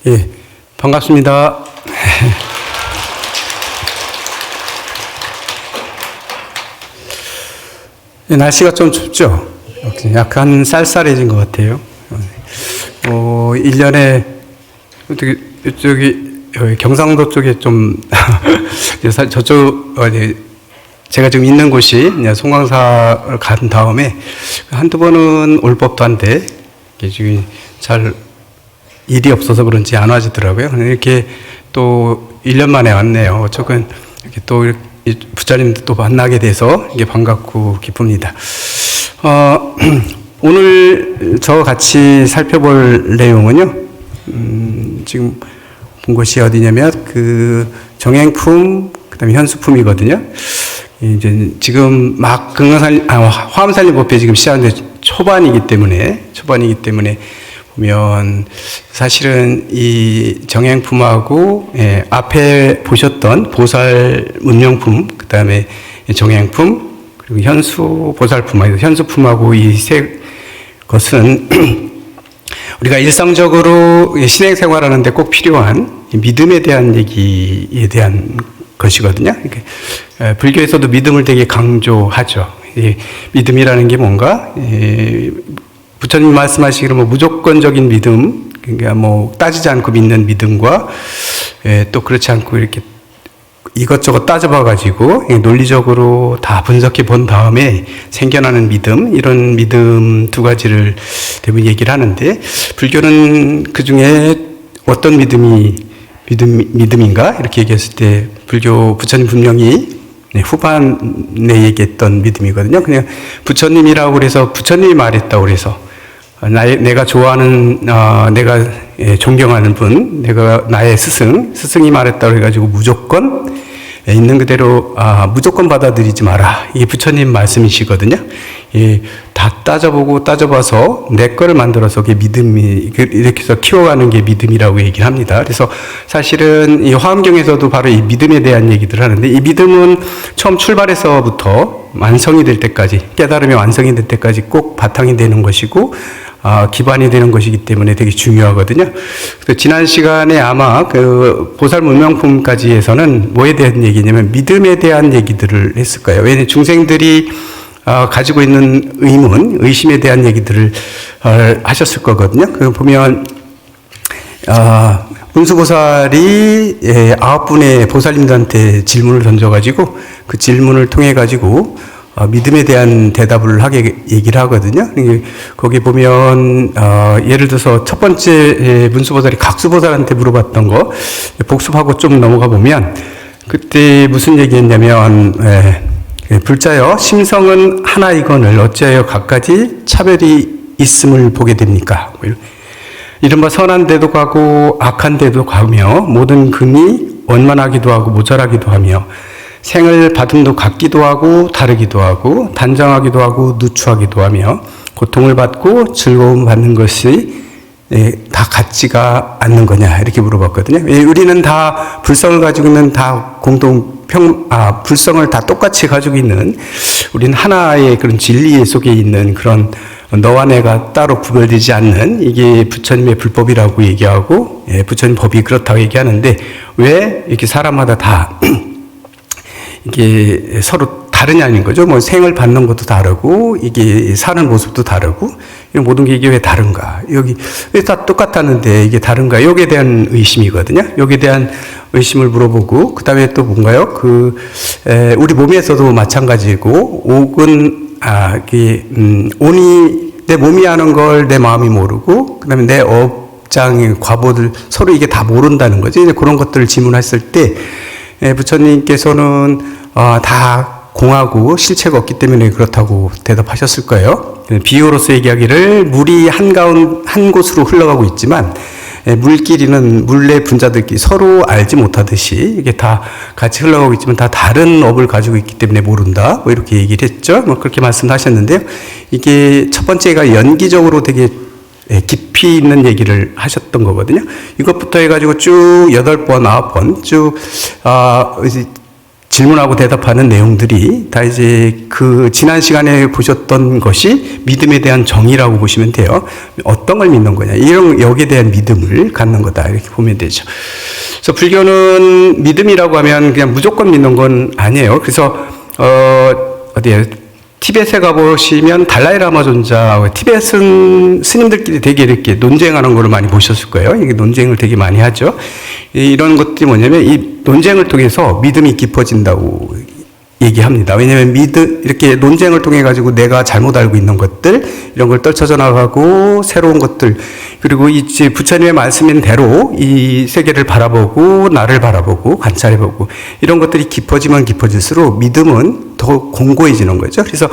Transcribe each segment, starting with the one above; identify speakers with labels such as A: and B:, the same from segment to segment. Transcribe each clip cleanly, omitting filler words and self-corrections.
A: 예, 반갑습니다. 날씨가 좀 춥죠? 약간 쌀쌀해진 것 같아요. 1년에, 이쪽이, 경상도 쪽에 좀, 저쪽, 제가 지금 있는 곳이 송광사를 간 다음에 한두 번은 올 법도 한데, 지금 잘 일이 없어서 그런지 안 와지더라고요. 이렇게 또 1년 만에 왔네요. 조금 이렇게 또 부처님도 또 만나게 돼서 이게 반갑고 기쁩니다. 오늘 저 같이 살펴볼 내용은요, 지금 본 곳이 어디냐면 그 정행품, 그 다음에 현수품이거든요. 이제 지금 막 화엄살림법회 지금 시작하는데 초반이기 때문에 보면 사실은 이 정행품하고 앞에 보셨던 보살 문명품, 그 다음에 정행품, 그리고 현수 보살품, 현수품하고 이 세 것은 우리가 일상적으로 신행생활하는데 꼭 필요한 믿음에 대한 얘기에 대한 것이거든요. 불교에서도 믿음을 되게 강조하죠. 믿음이라는 게 뭔가 부처님 말씀하시기로 무조건적인 믿음, 그러니까 따지지 않고 믿는 믿음과 또 그렇지 않고 이렇게 이것저것 따져봐가지고 논리적으로 다 분석해 본 다음에 생겨나는 믿음, 이런 믿음 두 가지를 대부분 얘기를 하는데, 불교는 그 중에 어떤 믿음인가? 이렇게 얘기했을 때, 불교 부처님 분명히 후반에 얘기했던 믿음이거든요. 그냥 부처님이라고 그래서 부처님이 말했다고 그래서 내가 좋아하는, 내가 존경하는 분, 내가 나의 스승이 말했다고 해가지고 무조건 있는 그대로, 무조건 받아들이지 마라. 이게 부처님 말씀이시거든요. 다 따져봐서 내 거를 만들어서 그게 믿음이, 이렇게 해서 키워가는 게 믿음이라고 얘기를 합니다. 그래서 사실은 이 화엄경에서도 바로 이 믿음에 대한 얘기들을 하는데, 이 믿음은 처음 출발해서부터 완성이 될 때까지, 깨달음이 완성이 될 때까지 꼭 바탕이 되는 것이고, 기반이 되는 것이기 때문에 되게 중요하거든요. 지난 시간에 아마 그 보살 문명품까지 해서는 뭐에 대한 얘기냐면 믿음에 대한 얘기들을 했을 거예요. 왜냐하면 중생들이 가지고 있는 의심에 대한 얘기들을 하셨을 거거든요. 그 보면 문수보살이 9분의 보살님들한테 질문을 던져가지고 그 질문을 통해가지고 믿음에 대한 대답을 하게 얘기를 하거든요. 거기 보면 예를 들어서 첫 번째 문수보살이 각수보살한테 물어봤던 거 복습하고 좀 넘어가 보면, 그때 무슨 얘기했냐면 불자여 심성은 하나이거늘 어찌하여 각가지 차별이 있음을 보게 됩니까? 이른바 선한 데도 가고 악한 데도 가며 모든 금이 원만하기도 하고 모자라기도 하며 생을 받음도 같기도 하고 다르기도 하고 단정하기도 하고 누추하기도 하며 고통을 받고 즐거움 받는 것이 다 같지가 않는 거냐, 이렇게 물어봤거든요. 우리는 다 불성을 가지고 있는, 다 불성을 다 똑같이 가지고 있는, 우리는 하나의 그런 진리 속에 있는 그런 너와 내가 따로 구별되지 않는, 이게 부처님의 불법이라고 얘기하고, 부처님 법이 그렇다고 얘기하는데, 왜 이렇게 사람마다 다 이게 서로 다르냐는 거죠. 생을 받는 것도 다르고, 이게 사는 모습도 다르고, 이런 모든 게 이게 왜 다른가? 여기 왜 다 똑같았는데 이게 다른가? 여기에 대한 의심이거든요. 여기에 대한 의심을 물어보고, 그 다음에 또 뭔가요? 우리 몸에서도 마찬가지고, 온이 내 몸이 하는 걸 내 마음이 모르고, 그 다음에 내 업장의 과보들 서로 이게 다 모른다는 거죠. 이제 그런 것들을 질문했을 때, 부처님께서는 다 공하고 실체가 없기 때문에 그렇다고 대답하셨을 거예요. 비유로서 얘기하기를 물이 한 곳으로 흘러가고 있지만 물끼리는 물의 분자들끼리 서로 알지 못하듯이 이게 다 같이 흘러가고 있지만 다 다른 업을 가지고 있기 때문에 모른다. 이렇게 얘기를 했죠. 그렇게 말씀하셨는데요. 이게 첫 번째가 연기적으로 되게 깊이 있는 얘기를 하셨던 거거든요. 이것부터 해가지고 쭉 8번, 9번 쭉 질문하고 대답하는 내용들이 다 이제 그 지난 시간에 보셨던 것이 믿음에 대한 정의라고 보시면 돼요. 어떤 걸 믿는 거냐. 이런 여기에 대한 믿음을 갖는 거다. 이렇게 보면 되죠. 그래서 불교는 믿음이라고 하면 그냥 무조건 믿는 건 아니에요. 그래서 어디에 티벳에 가보시면 달라이라마 존자, 티벳은 스님들끼리 되게 이렇게 논쟁하는 걸 많이 보셨을 거예요. 이게 논쟁을 되게 많이 하죠. 이런 것들이 뭐냐면 이 논쟁을 통해서 믿음이 깊어진다고 얘기합니다. 왜냐하면 이렇게 논쟁을 통해 가지고 내가 잘못 알고 있는 것들, 이런 걸 떨쳐져 나가고 새로운 것들, 그리고 이제 부처님의 말씀인 대로 이 세계를 바라보고 나를 바라보고 관찰해보고 이런 것들이 깊어지면 깊어질수록 믿음은 더 공고해지는 거죠. 그래서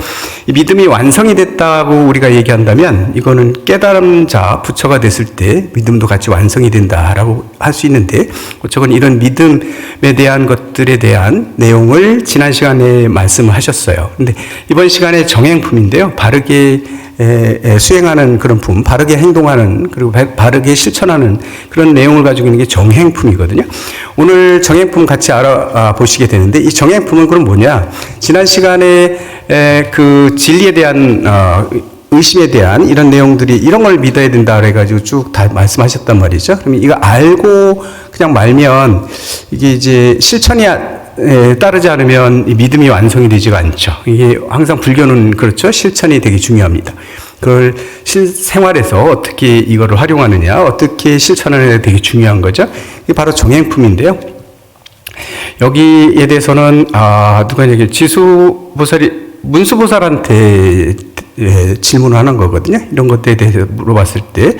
A: 이 믿음이 완성이 됐다고 우리가 얘기한다면 이거는 깨달은 자, 부처가 됐을 때 믿음도 같이 완성이 된다라고 할 수 있는데, 고척은 이런 믿음에 대한 것들에 대한 내용을 지난 시간에 말씀을 하셨어요. 근데 이번 시간에 정행품인데요. 바르게 수행하는 그런 품, 바르게 행동하는, 그리고 바르게 실천하는 그런 내용을 가지고 있는 게 정행품이거든요. 오늘 정행품 같이 알아보시게 되는데, 이 정행품은 그럼 뭐냐? 지난 시간에 그 진리에 대한 의심에 대한 이런 내용들이 이런 걸 믿어야 된다 그래가지고 쭉 다 말씀하셨단 말이죠. 그러면 이거 알고 그냥 말면 이게 이제 실천이 따르지 않으면 이 믿음이 완성이 되지가 않죠. 이게 항상 불교는 그렇죠. 실천이 되게 중요합니다. 그걸 생활에서 어떻게 이거를 활용하느냐, 어떻게 실천하느냐 되게 중요한 거죠. 이게 바로 정행품인데요. 여기에 대해서는 누가 얘기해? 지수보살이 문수보살한테 질문을 하는 거거든요. 이런 것들에 대해서 물어봤을 때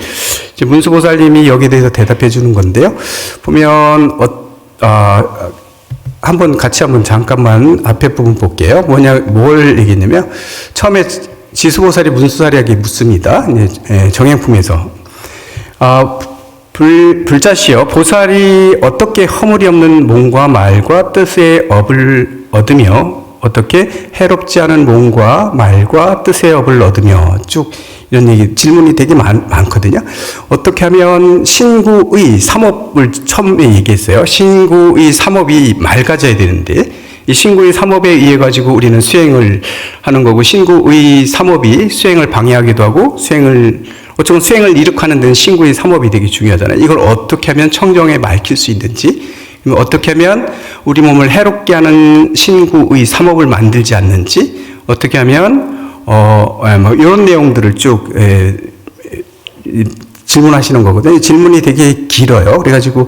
A: 이제 문수보살님이 여기에 대해서 대답해 주는 건데요. 보면 한번 같이 잠깐만 앞에 부분 볼게요. 뭘 얘기했냐면, 처음에 지수보살이 문수사리에게 묻습니다. 정행품에서. 불자시여, 보살이 어떻게 허물이 없는 몸과 말과 뜻의 업을 얻으며, 어떻게 해롭지 않은 몸과 말과 뜻의 업을 얻으며, 쭉 이런 얘기, 질문이 되게 많거든요. 어떻게 하면 신구의 삼업을 처음에 얘기했어요. 신구의 삼업이 맑아져야 되는데, 이 신구의 삼업에 의해 가지고 우리는 수행을 하는 거고, 신구의 삼업이 수행을 방해하기도 하고, 어쩌면 수행을 이룩하는 데는 신구의 삼업이 되게 중요하잖아요. 이걸 어떻게 하면 청정에 밝힐 수 있는지, 어떻게 하면 우리 몸을 해롭게 하는 신구의 삼업을 만들지 않는지, 어떻게 하면 이런 내용들을 쭉 질문하시는 거거든요. 질문이 되게 길어요. 그래가지고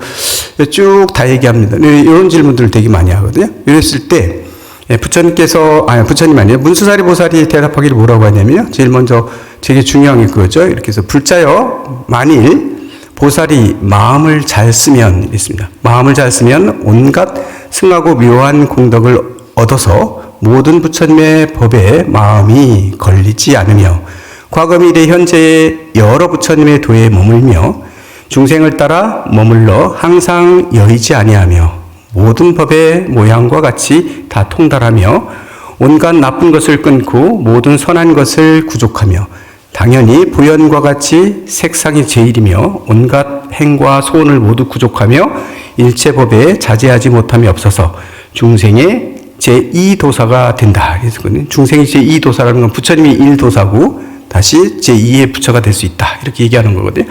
A: 쭉 다 얘기합니다. 이런 질문들을 되게 많이 하거든요. 이랬을 때 부처님 아니에요. 문수사리 보살이 대답하기를 뭐라고 하냐면요. 제일 먼저 되게 중요한 게 그거죠. 이렇게 해서 불자여, 만일 보살이 마음을 잘 쓰면 있습니다. 마음을 잘 쓰면 온갖 승하고 묘한 공덕을 얻어서 모든 부처님의 법에 마음이 걸리지 않으며 과거 미래 현재의 여러 부처님의 도에 머물며 중생을 따라 머물러 항상 여의지 아니하며 모든 법의 모양과 같이 다 통달하며 온갖 나쁜 것을 끊고 모든 선한 것을 구족하며 당연히 부연과 같이 색상이 제일이며 온갖 행과 소원을 모두 구족하며 일체법에 자제하지 못함이 없어서 중생의 제2도사가 된다. 중생이 제2도사라는 건 부처님이 1도사고 다시 제2의 부처가 될 수 있다. 이렇게 얘기하는 거거든요.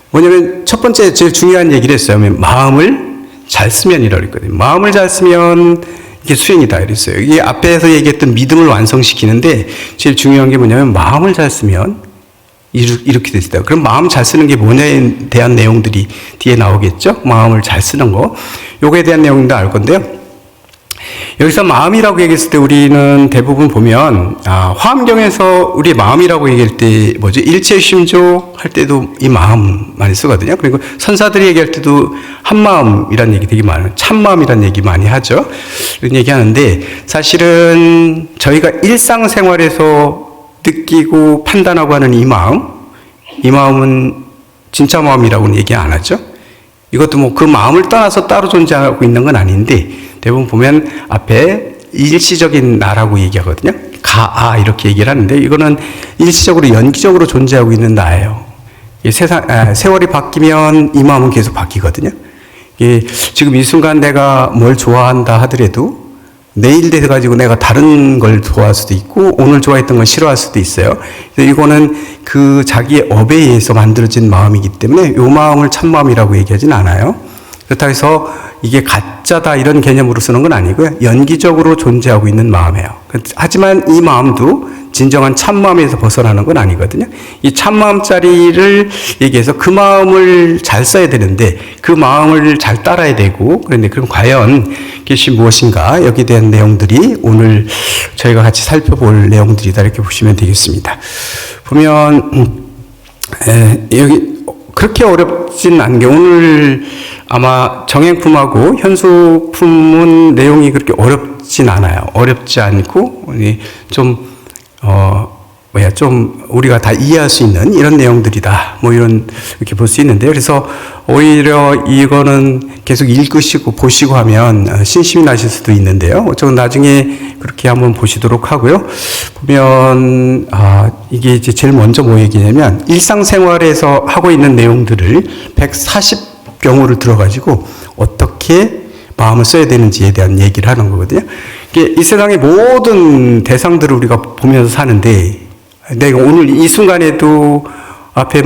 A: 뭐냐면 첫 번째 제일 중요한 얘기를 했어요. 마음을 잘 쓰면이라고 했거든요. 마음을 잘 쓰면 이게 수행이다 이랬어요. 이게 앞에서 얘기했던 믿음을 완성시키는데 제일 중요한 게 뭐냐면 마음을 잘 쓰면 이렇게 됐다. 그럼 마음 잘 쓰는 게 뭐냐에 대한 내용들이 뒤에 나오겠죠? 마음을 잘 쓰는 거. 요거에 대한 내용도 알 건데요. 여기서 마음이라고 얘기했을 때 우리는 대부분 보면 화엄경에서 우리 마음이라고 얘기할 때 뭐죠? 일체심조 할 때도 이 마음 많이 쓰거든요. 그리고 선사들이 얘기할 때도 한마음이라는 얘기 되게 많아요. 참마음이라는 얘기 많이 하죠. 이런 얘기 하는데 사실은 저희가 일상생활에서 느끼고 판단하고 하는 이 마음은 진짜 마음이라고는 얘기 안 하죠. 이것도 뭐 그 마음을 떠나서 따로 존재하고 있는 건 아닌데 대부분 보면 앞에 일시적인 나라고 얘기하거든요. 이렇게 얘기를 하는데 이거는 일시적으로 연기적으로 존재하고 있는 나예요. 세월이 바뀌면 이 마음은 계속 바뀌거든요. 지금 이 순간 내가 뭘 좋아한다 하더라도 내일 돼가지고 내가 다른 걸 좋아할 수도 있고 오늘 좋아했던 걸 싫어할 수도 있어요. 그래서 이거는 그 자기의 업에 의해서 만들어진 마음이기 때문에 이 마음을 참마음이라고 얘기하진 않아요. 그렇다고 해서 이게 가짜다 이런 개념으로 쓰는 건 아니고요. 연기적으로 존재하고 있는 마음이에요. 하지만 이 마음도 진정한 참마음에서 벗어나는 건 아니거든요. 이 참마음짜리를 얘기해서 그 마음을 잘 써야 되는데 그 마음을 잘 따라야 되고 그런데 그럼 과연 그것이 무엇인가 여기에 대한 내용들이 오늘 저희가 같이 살펴볼 내용들이다 이렇게 보시면 되겠습니다. 보면 여기 그렇게 어렵진 않은 게 오늘 아마 정행품하고 현수품은 내용이 그렇게 어렵진 않아요. 어렵지 않고 좀 우리가 다 이해할 수 있는 이런 내용들이다. 뭐 이렇게 볼 수 있는데요. 그래서 오히려 이거는 계속 읽으시고 보시고 하면 신심이 나실 수도 있는데요. 어쩌면 나중에 그렇게 한번 보시도록 하고요. 보면, 이게 이제 제일 먼저 뭐 얘기냐면 일상생활에서 하고 있는 내용들을 140경우를 들어가지고 어떻게 마음을 써야 되는지에 대한 얘기를 하는 거거든요. 이 세상의 모든 대상들을 우리가 보면서 사는데, 내가 오늘 이 순간에도 앞에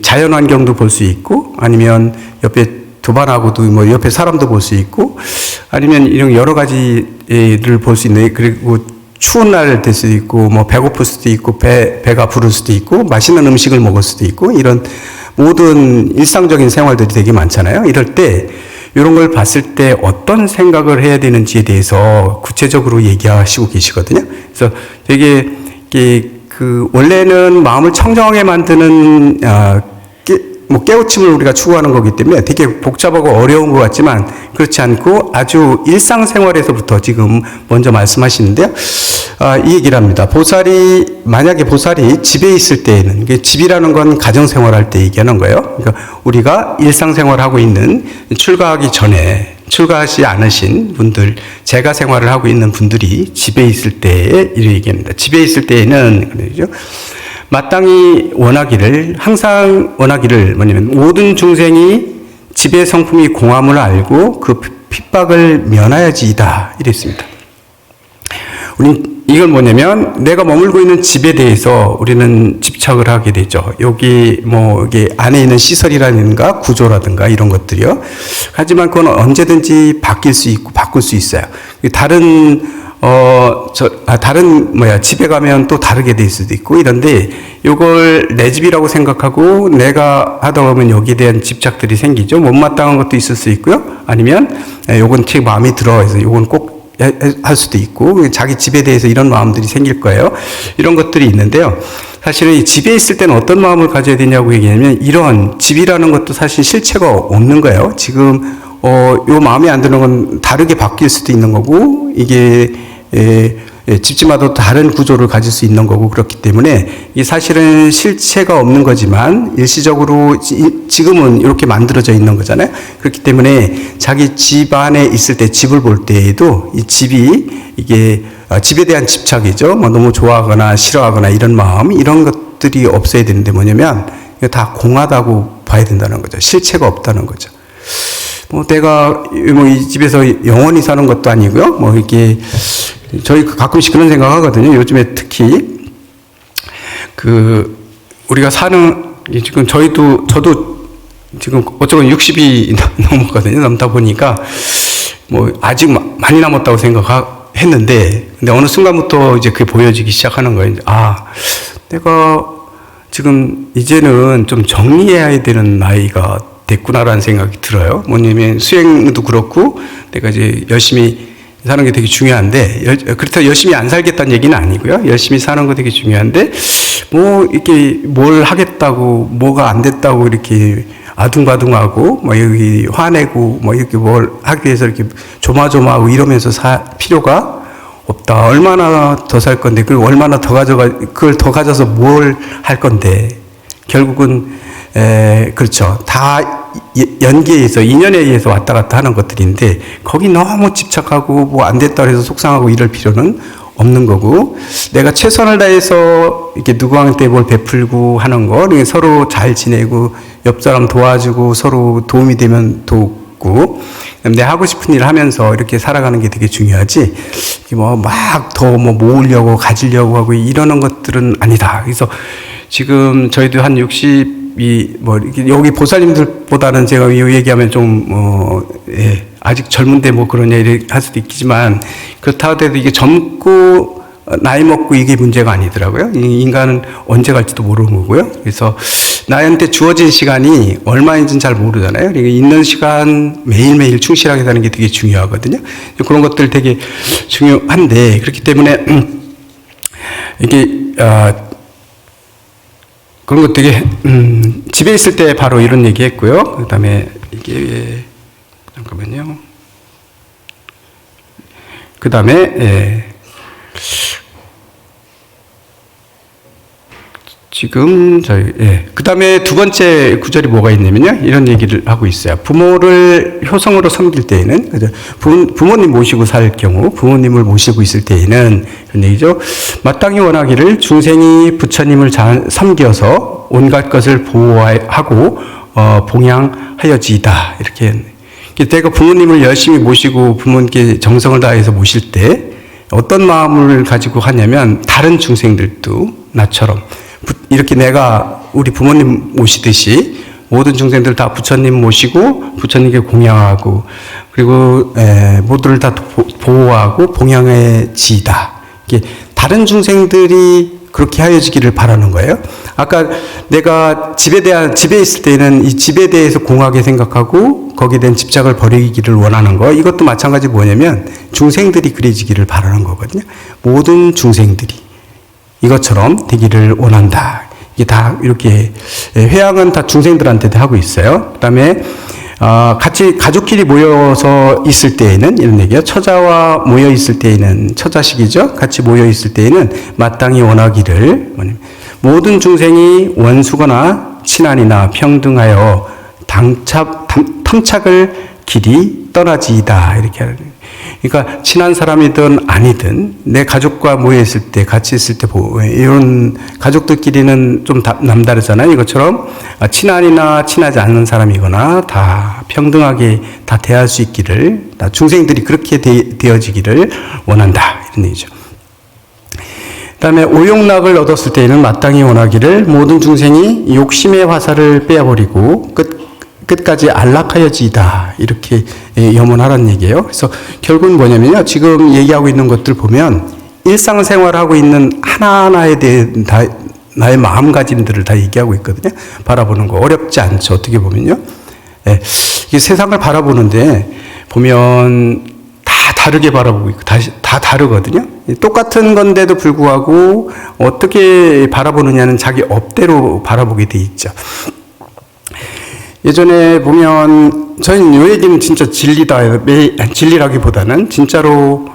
A: 자연 환경도 볼 수 있고, 아니면 옆에 도반하고도 옆에 사람도 볼 수 있고, 아니면 이런 여러 가지를 볼 수 있는, 그리고 추운 날 될 수도 있고, 배고플 수도 있고, 배가 부를 수도 있고, 맛있는 음식을 먹을 수도 있고, 이런 모든 일상적인 생활들이 되게 많잖아요. 이럴 때, 이런 걸 봤을 때 어떤 생각을 해야 되는지에 대해서 구체적으로 얘기하시고 계시거든요. 그래서 되게 원래는 마음을 청정하게 만드는 깨우침을 우리가 추구하는 거기 때문에 되게 복잡하고 어려운 것 같지만 그렇지 않고 아주 일상생활에서부터 지금 먼저 말씀하시는데요. 이 얘기를 합니다. 만약에 보살이 집에 있을 때에는, 집이라는 건 가정생활할 때 얘기하는 거예요. 그러니까 우리가 일상생활하고 있는 출가하기 전에, 출가하지 않으신 분들, 재가 생활을 하고 있는 분들이 집에 있을 때에 이렇게 얘기합니다. 집에 있을 때에는, 그러죠. 마땅히 항상 원하기를, 모든 중생이 집의 성품이 공함을 알고 그 핍박을 면하여지이다. 이랬습니다. 이건 뭐냐면, 내가 머물고 있는 집에 대해서 우리는 집착을 하게 되죠. 여기 안에 있는 시설이라든가 구조라든가 이런 것들이요. 하지만 그건 언제든지 바뀔 수 있고 바꿀 수 있어요. 집에 가면 또 다르게 될 수도 있고 이런데, 요걸 내 집이라고 생각하고 내가 하다 보면 여기에 대한 집착들이 생기죠. 못마땅한 것도 있을 수 있고요. 아니면, 요건 제 마음에 들어서 요건 꼭 할 수도 있고, 자기 집에 대해서 이런 마음들이 생길 거예요. 이런 것들이 있는데요. 사실은 이 집에 있을 때는 어떤 마음을 가져야 되냐고 얘기하면, 이런 집이라는 것도 사실 실체가 없는 거예요. 지금, 요 마음에 안 드는 건 다르게 바뀔 수도 있는 거고, 이게, 집집마다 다른 구조를 가질 수 있는 거고, 그렇기 때문에 이게 사실은 실체가 없는 거지만 일시적으로 지금은 이렇게 만들어져 있는 거잖아요. 그렇기 때문에 자기 집 안에 있을 때, 집을 볼 때에도 이 집이 이게 집에 대한 집착이죠. 너무 좋아하거나 싫어하거나 이런 마음, 이런 것들이 없어야 되는데 뭐냐면 다 공하다고 봐야 된다는 거죠. 실체가 없다는 거죠. 내가 이 집에서 영원히 사는 것도 아니고요. 이렇게 저희 가끔씩 그런 생각 하거든요. 요즘에 특히 우리가 지금 저도 지금 어쩌면 60이 넘었거든요. 넘다 보니까 아직 많이 남았다고 생각했는데, 근데 어느 순간부터 이제 그게 보여지기 시작하는 거예요. 내가 지금 이제는 좀 정리해야 되는 나이가 됐구나라는 생각이 들어요. 뭐냐면 수행도 그렇고 내가 이제 열심히 사는 게 되게 중요한데, 그렇다고 열심히 안 살겠다는 얘기는 아니고요. 열심히 사는 거 되게 중요한데, 이렇게 뭘 하겠다고, 뭐가 안 됐다고 이렇게 아둥바둥하고, 여기 화내고, 이렇게 뭘 하기 위해서 이렇게 조마조마하고 이러면서 필요가 없다. 얼마나 더 살 건데, 그리고 얼마나 그걸 더 가져서 뭘 할 건데, 결국은, 그렇죠. 다 연계에 의해서, 인연에 의해서 왔다 갔다 하는 것들인데, 거기 너무 집착하고, 안 됐다 해서 속상하고 이럴 필요는 없는 거고, 내가 최선을 다해서 이렇게 누구한테 뭘 베풀고 하는 거, 서로 잘 지내고, 옆 사람 도와주고, 서로 도움이 되면 있고, 내 하고 싶은 일을 하면서 이렇게 살아가는 게 되게 중요하지, 뭐 막 더 뭐 모으려고 가지려고 하고 이러는 것들은 아니다. 그래서 지금 저희도 한 60이 뭐 여기 보살님들보다는 제가 이 얘기하면 좀 예, 아직 젊은데 뭐 그런 얘기를 할 수도 있겠지만, 그렇다 하더라도 이게 젊고 나이 먹고 이게 문제가 아니더라고요. 인간은 언제 갈지도 모르는 거고요. 그래서 나한테 주어진 시간이 얼마인지는 잘 모르잖아요. 그러니까 있는 시간 매일매일 충실하게 사는 게 되게 중요하거든요. 그런 것들 되게 중요한데, 그렇기 때문에 이게 그런 것 되게 집에 있을 때 바로 이런 얘기 했고요. 그 다음에 이게 잠깐만요. 그 다음에 지금 그 다음에 두 번째 구절이 뭐가 있냐면요, 이런 얘기를 하고 있어요. 부모를 효성으로 섬길 때에는, 그죠? 부모님 모시고 살 경우, 부모님을 모시고 있을 때에는, 이런 얘기죠. 마땅히 원하기를 중생이 부처님을 잘 섬겨서 온갖 것을 보호하고 봉양하여지이다. 이렇게. 내가 부모님을 열심히 모시고 부모님께 정성을 다해서 모실 때 어떤 마음을 가지고 하냐면, 다른 중생들도 나처럼 이렇게 내가 우리 부모님 모시듯이 모든 중생들 다 부처님 모시고 부처님께 공양하고, 그리고 모두를 다 보호하고 봉양해지이다. 이게 다른 중생들이 그렇게 하여지기를 바라는 거예요. 아까 내가 집에 있을 때는 이 집에 대해서 공하게 생각하고 거기에 대한 집착을 버리기를 원하는 거, 이것도 마찬가지 뭐냐면 중생들이 그래지기를 바라는 거거든요. 모든 중생들이 이것처럼 되기를 원한다. 이게 다 이렇게 회양은 다 중생들한테도 하고 있어요. 그 다음에 같이 가족끼리 모여서 있을 때에는 이런 얘기요. 처자와 모여 있을 때에는, 처자식이죠. 같이 모여 있을 때에는 마땅히 원하기를 모든 중생이 원수거나 친한이나 평등하여 탐착을 길이 떠나지이다. 이렇게 하는. 그러니까 친한 사람이든 아니든 내 가족과 모여 있을 때, 같이 있을 때 이런 가족들끼리는 좀 남다르잖아요. 이것처럼 친한이나 친하지 않는 사람이거나 다 평등하게 다 대할 수 있기를, 다 중생들이 그렇게 되어지기를 원한다. 이런 얘기죠. 그 다음에 오욕락을 얻었을 때에는 마땅히 원하기를 모든 중생이 욕심의 화살을 빼어버리고 끝까지 안락하여지이다. 이렇게 염원하라는 얘기예요. 그래서 결국은 뭐냐면요, 지금 얘기하고 있는 것들 보면 일상생활하고 있는 하나하나에 대한 나의 마음가짐들을 다 얘기하고 있거든요. 바라보는 거 어렵지 않죠. 어떻게 보면요. 이게 세상을 바라보는데 보면 다 다르게 바라보고 있고 다 다르거든요. 똑같은 건데도 불구하고 어떻게 바라보느냐는 자기 업대로 바라보게 돼 있죠. 예전에 보면 저희는 이 얘기는 진짜 진리다, 진리라기보다는 진짜로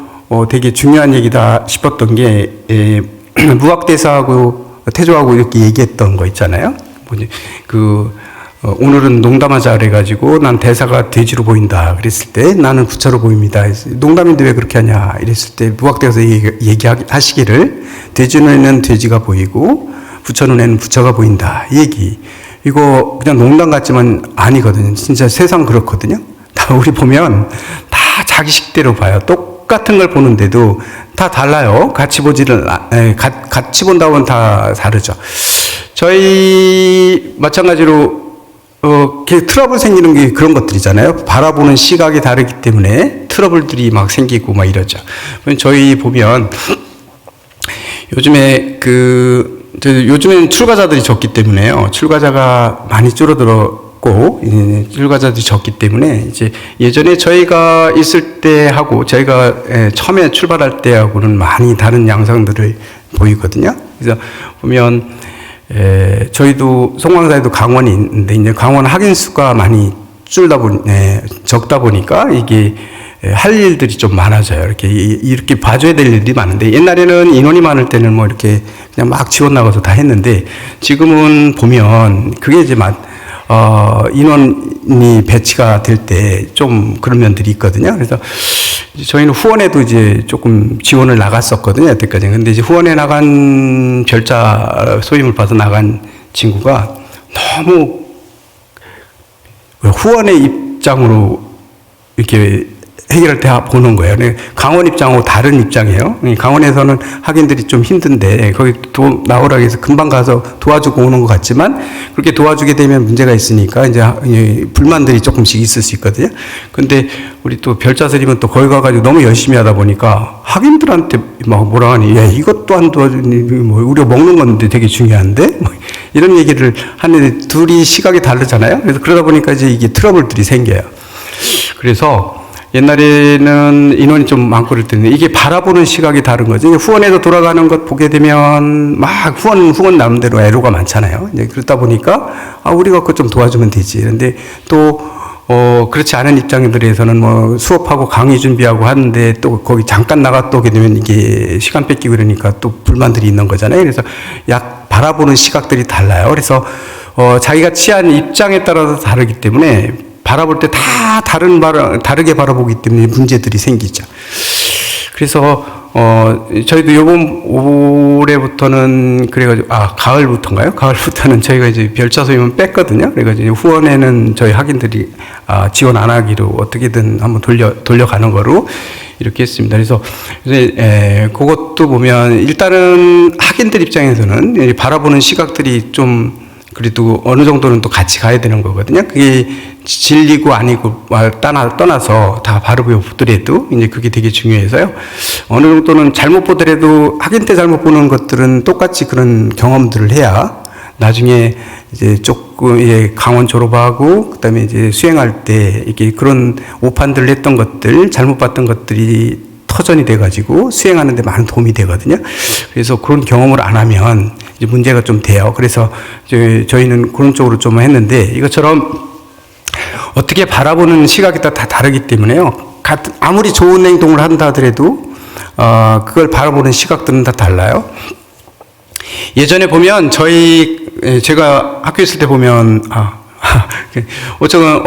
A: 되게 중요한 얘기다 싶었던 게 무학대사하고 태조하고 이렇게 얘기했던 거 있잖아요. 오늘은 농담하자 그래가지고 난 대사가 돼지로 보인다 그랬을 때 나는 부처로 보입니다. 농담인데 왜 그렇게 하냐 이랬을 때 무학대에서 얘기하시기를 돼지 눈에는 돼지가 보이고 부처 눈에는 부처가 보인다. 이 얘기. 이거 그냥 농담 같지만 아니거든요. 진짜 세상 그렇거든요. 다 우리 보면 다 자기 식대로 봐요. 똑같은 걸 보는데도 다 달라요. 같이 같이 본다고 하면 다 다르죠. 저희 마찬가지로 트러블 생기는 게 그런 것들이잖아요. 바라보는 시각이 다르기 때문에 트러블들이 막 생기고 막 이러죠. 저희 보면 요즘에는 출가자들이 적기 때문에요. 출가자가 많이 줄어들었고, 출가자들이 적기 때문에, 이제 예전에 저희가 있을 때하고, 저희가 처음에 출발할 때하고는 많이 다른 양상들을 보이거든요. 그래서 보면, 저희도 송광사에도 강원이 있는데, 이제 강원 학인수가 많이 적다 보니까, 이게 할 일들이 좀 많아져요. 이렇게 봐줘야 될 일이 많은데, 옛날에는 인원이 많을 때는 뭐 이렇게 그냥 막 지원나가서 다 했는데, 지금은 보면 그게 이제 인원이 배치가 될 때 좀 그런 면들이 있거든요. 그래서 저희는 후원에도 이제 조금 지원을 나갔었거든요. 여태까지. 근데 이제 후원에 나간 별자 소임을 받아 나간 친구가 너무 후원의 입장으로 이렇게 해결할 때 보는 거예요. 강원 입장하고 다른 입장이에요. 강원에서는 학인들이 좀 힘든데 거기 나오라 해서 금방 가서 도와주고 오는 것 같지만 그렇게 도와주게 되면 문제가 있으니까 이제 불만들이 조금씩 있을 수 있거든요. 근데 우리 또 별자설이면 또 거기 가가지고 너무 열심히 하다 보니까 학인들한테 막 뭐라 하니, 야, 이것도 안 도와주니, 뭐, 우리가 먹는 건데 되게 중요한데? 뭐 이런 얘기를 하는데 둘이 시각이 다르잖아요. 그래서 그러다 보니까 이제 이게 트러블들이 생겨요. 그래서 옛날에는 인원이 좀 많고 그럴 때는 이게 바라보는 시각이 다른 거죠. 후원에서 돌아가는 것 보게 되면 막 후원 나름대로 애로가 많잖아요. 이제 그러다 보니까 우리가 그거 좀 도와주면 되지. 그런데 또 그렇지 않은 입장들에서는 뭐 수업하고 강의 준비하고 하는데 또 거기 잠깐 나갔다 오게 되면 이게 시간 뺏기고 그러니까 또 불만들이 있는 거잖아요. 그래서 바라보는 시각들이 달라요. 그래서 자기가 취한 입장에 따라서 다르기 때문에 바라볼 때 다 다르게 바라보기 때문에 문제들이 생기죠. 그래서 저희도 요번 올해부터는 그래가지고 가을부터인가요? 가을부터는 저희가 이제 별자 소임은 뺐거든요. 그래가지고 후원에는 저희 학인들이 지원 안 하기로 어떻게든 한번 돌려가는 거로 이렇게 했습니다. 그래서 이제 그것도 보면 일단은 학인들 입장에서는 바라보는 시각들이 좀 그래도 어느 정도는 또 같이 가야 되는 거거든요. 그게 진리고 아니고 떠나서 다 바로 보더라도 이제 그게 되게 중요해서요. 어느 정도는 잘못 보더라도 학인 때 잘못 보는 것들은 똑같이 그런 경험들을 해야 나중에 이제 조금 강원 졸업하고 그다음에 이제 수행할 때 이렇게 그런 오판들을 했던 것들, 잘못 봤던 것들이 터전이 돼가지고 수행하는 데 많은 도움이 되거든요. 그래서 그런 경험을 안 하면 이제 문제가 좀 돼요. 그래서 저희는 그런 쪽으로 좀 했는데 이것처럼 어떻게 바라보는 시각이 다 다르기 때문에요. 아무리 좋은 행동을 한다 하더라도 그걸 바라보는 시각들은 다 달라요. 예전에 보면 제가 학교 있을 때 보면 어쩌면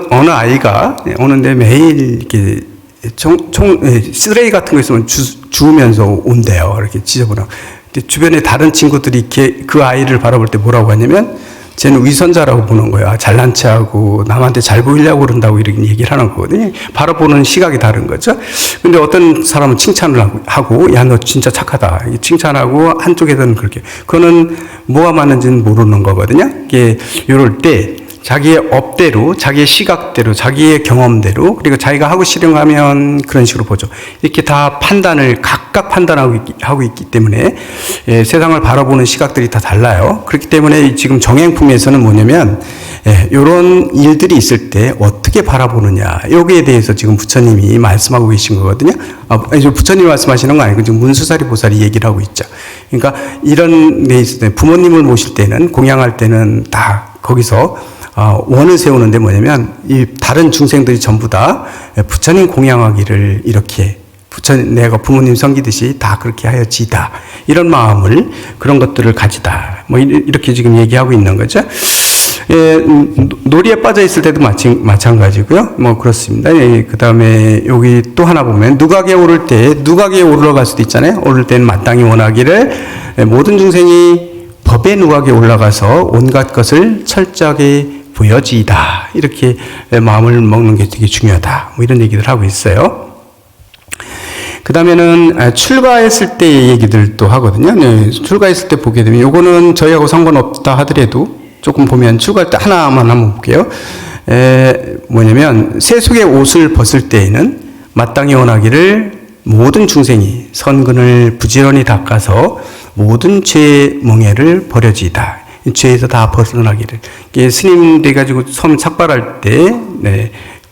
A: 어느 아이가 오는데 매일 이렇게 쓰레기 같은 거 있으면 주우면서 온대요. 이렇게 지저분하고. 주변에 다른 친구들이 그 아이를 바라볼 때 뭐라고 하냐면 쟤는 위선자라고 보는 거야. 잘난 체하고 남한테 잘 보이려고 그런다고 이렇게 얘기를 하는 거거든요. 바라보는 시각이 다른 거죠. 근데 어떤 사람은 칭찬을 하고 야, 너 진짜 착하다. 칭찬하고 한쪽에서는 그렇게. 그거는 뭐가 맞는지는 모르는 거거든요. 이게 이럴 때 자기의 업대로, 자기의 시각대로, 자기의 경험대로, 그리고 자기가 하고 실행하면 그런 식으로 보죠. 이렇게 다 각각 판단하고 있기 때문에 세상을 바라보는 시각들이 다 달라요. 그렇기 때문에 지금 정행품에서는 뭐냐면 이런 일들이 있을 때 어떻게 바라보느냐, 여기에 대해서 지금 부처님이 말씀하고 계신 거거든요. 부처님이 말씀하시는 거 아니고 지금 문수사리 보살이 얘기를 하고 있죠. 그러니까 이런 데 있을 때 부모님을 모실 때는, 공양할 때는 다 거기서 원을 세우는데 뭐냐면 이 다른 중생들이 전부 다 부처님 공양하기를 이렇게 내가 부모님 섬기듯이 다 그렇게 하여지다, 이런 마음을, 그런 것들을 가지다, 뭐 이렇게 지금 얘기하고 있는 거죠. 놀이에 빠져 있을 때도 마찬가지고요. 뭐 그렇습니다. 그 다음에 여기 또 하나 보면 누각에 오를 때, 누각에 올라갈 수도 있잖아요. 오를 때는 마땅히 원하기를 모든 중생이 법의 누각에 올라가서 온갖 것을 철저하게 보여지이다, 이렇게 마음을 먹는 게 되게 중요하다, 뭐 이런 얘기들 하고 있어요. 그 다음에는 출가했을 때의 얘기들도 하거든요. 출가했을 때 보게 되면 요거는 저희하고 상관없다 하더라도 조금 보면 출가할 때 하나만 한번 볼게요. 뭐냐면 세속의 옷을 벗을 때에는 마땅히 원하기를 모든 중생이 선근을 부지런히 닦아서 모든 죄의 멍에를 버려지이다. 죄에서 다 벗어나기를. 스님 돼가지고 섬 삭발할 때,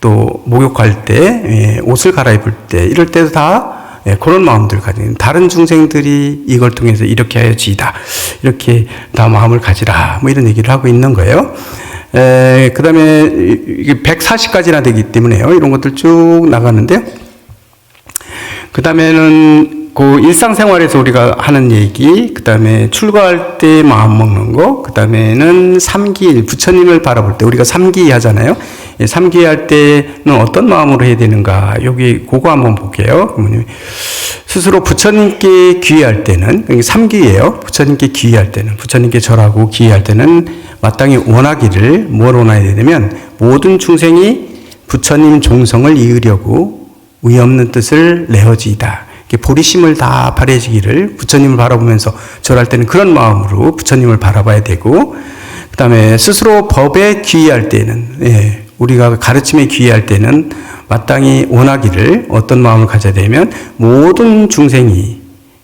A: 또 목욕할 때, 옷을 갈아입을 때, 이럴 때도 다 그런 마음들을 가지는, 다른 중생들이 이걸 통해서 이렇게 하여지이다, 이렇게 다 마음을 가지라, 뭐 이런 얘기를 하고 있는 거예요. 그 다음에 이게 140가지나 되기 때문에요. 이런 것들 쭉 나가는데요. 그 다음에는 그 일상생활에서 우리가 하는 얘기, 그 다음에 출가할 때 마음 먹는 거, 그 다음에는 삼기, 부처님을 바라볼 때 우리가 삼기 하잖아요. 삼기 할 때는 어떤 마음으로 해야 되는가, 여기 그거 한번 볼게요. 스스로 부처님께 귀의할 때는, 이게 삼기예요. 부처님께 귀의할 때는, 부처님께 절하고 귀의할 때는 마땅히 원하기를, 뭘 원해야 되냐면 모든 중생이 부처님 종성을 이으려고 의 없는 뜻을 내어지이다. 보리심을 다 발해지기를 부처님을 바라보면서 절할 때는 그런 마음으로 부처님을 바라봐야 되고, 그 다음에 스스로 법에 귀의할 때는, 우리가 가르침에 귀의할 때는 마땅히 원하기를 어떤 마음을 가져야 되면 모든 중생이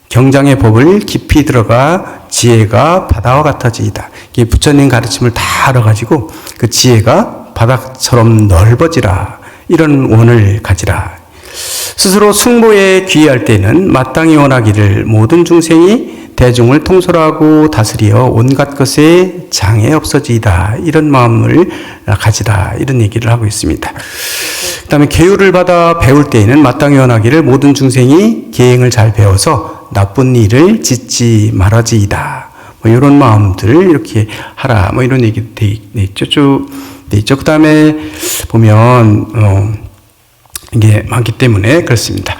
A: 경장의 법을 깊이 들어가 지혜가 바다와 같아지이다. 부처님 가르침을 다 알아가지고 그 지혜가 바다처럼 넓어지라. 이런 원을 가지라. 스스로 승보에 귀의할 때는 마땅히 원하기를 모든 중생이 대중을 통솔하고 다스리어 온갖 것에 장애 없어지이다. 이런 마음을 가지라. 이런 얘기를 하고 있습니다. 그 다음에 계율을 받아 배울 때에는 마땅히 원하기를 모든 중생이 계행을 잘 배워서 나쁜 일을 짓지 말아지이다. 뭐 이런 마음들 이렇게 하라. 뭐 이런 얘기 돼 있죠. 쭉 돼 있죠. 그 다음에 보면 이게 많기 때문에 그렇습니다.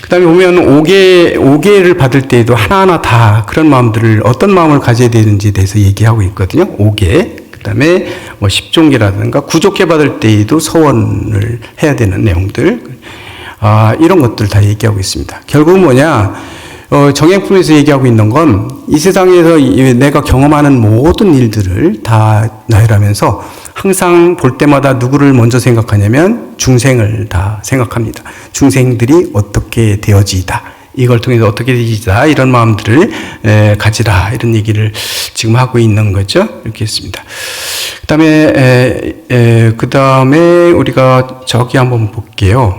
A: 그 다음에 보면 5개를 받을 때에도 하나하나 다 그런 마음들을 어떤 마음을 가져야 되는지에 대해서 얘기하고 있거든요. 5개. 그 다음에 뭐 10종계라든가 9족계 받을 때에도 서원을 해야 되는 내용들. 이런 것들 다 얘기하고 있습니다. 결국은 뭐냐. 정행품에서 얘기하고 있는 건 이 세상에서 내가 경험하는 모든 일들을 다 나열하면서 항상 볼 때마다 누구를 먼저 생각하냐면 중생을 다 생각합니다. 중생들이 어떻게 되어지이다. 이걸 통해서 어떻게 되어지이다. 이런 마음들을 가지라. 이런 얘기를 지금 하고 있는 거죠. 이렇게 했습니다. 그 다음에 우리가 저기 한번 볼게요.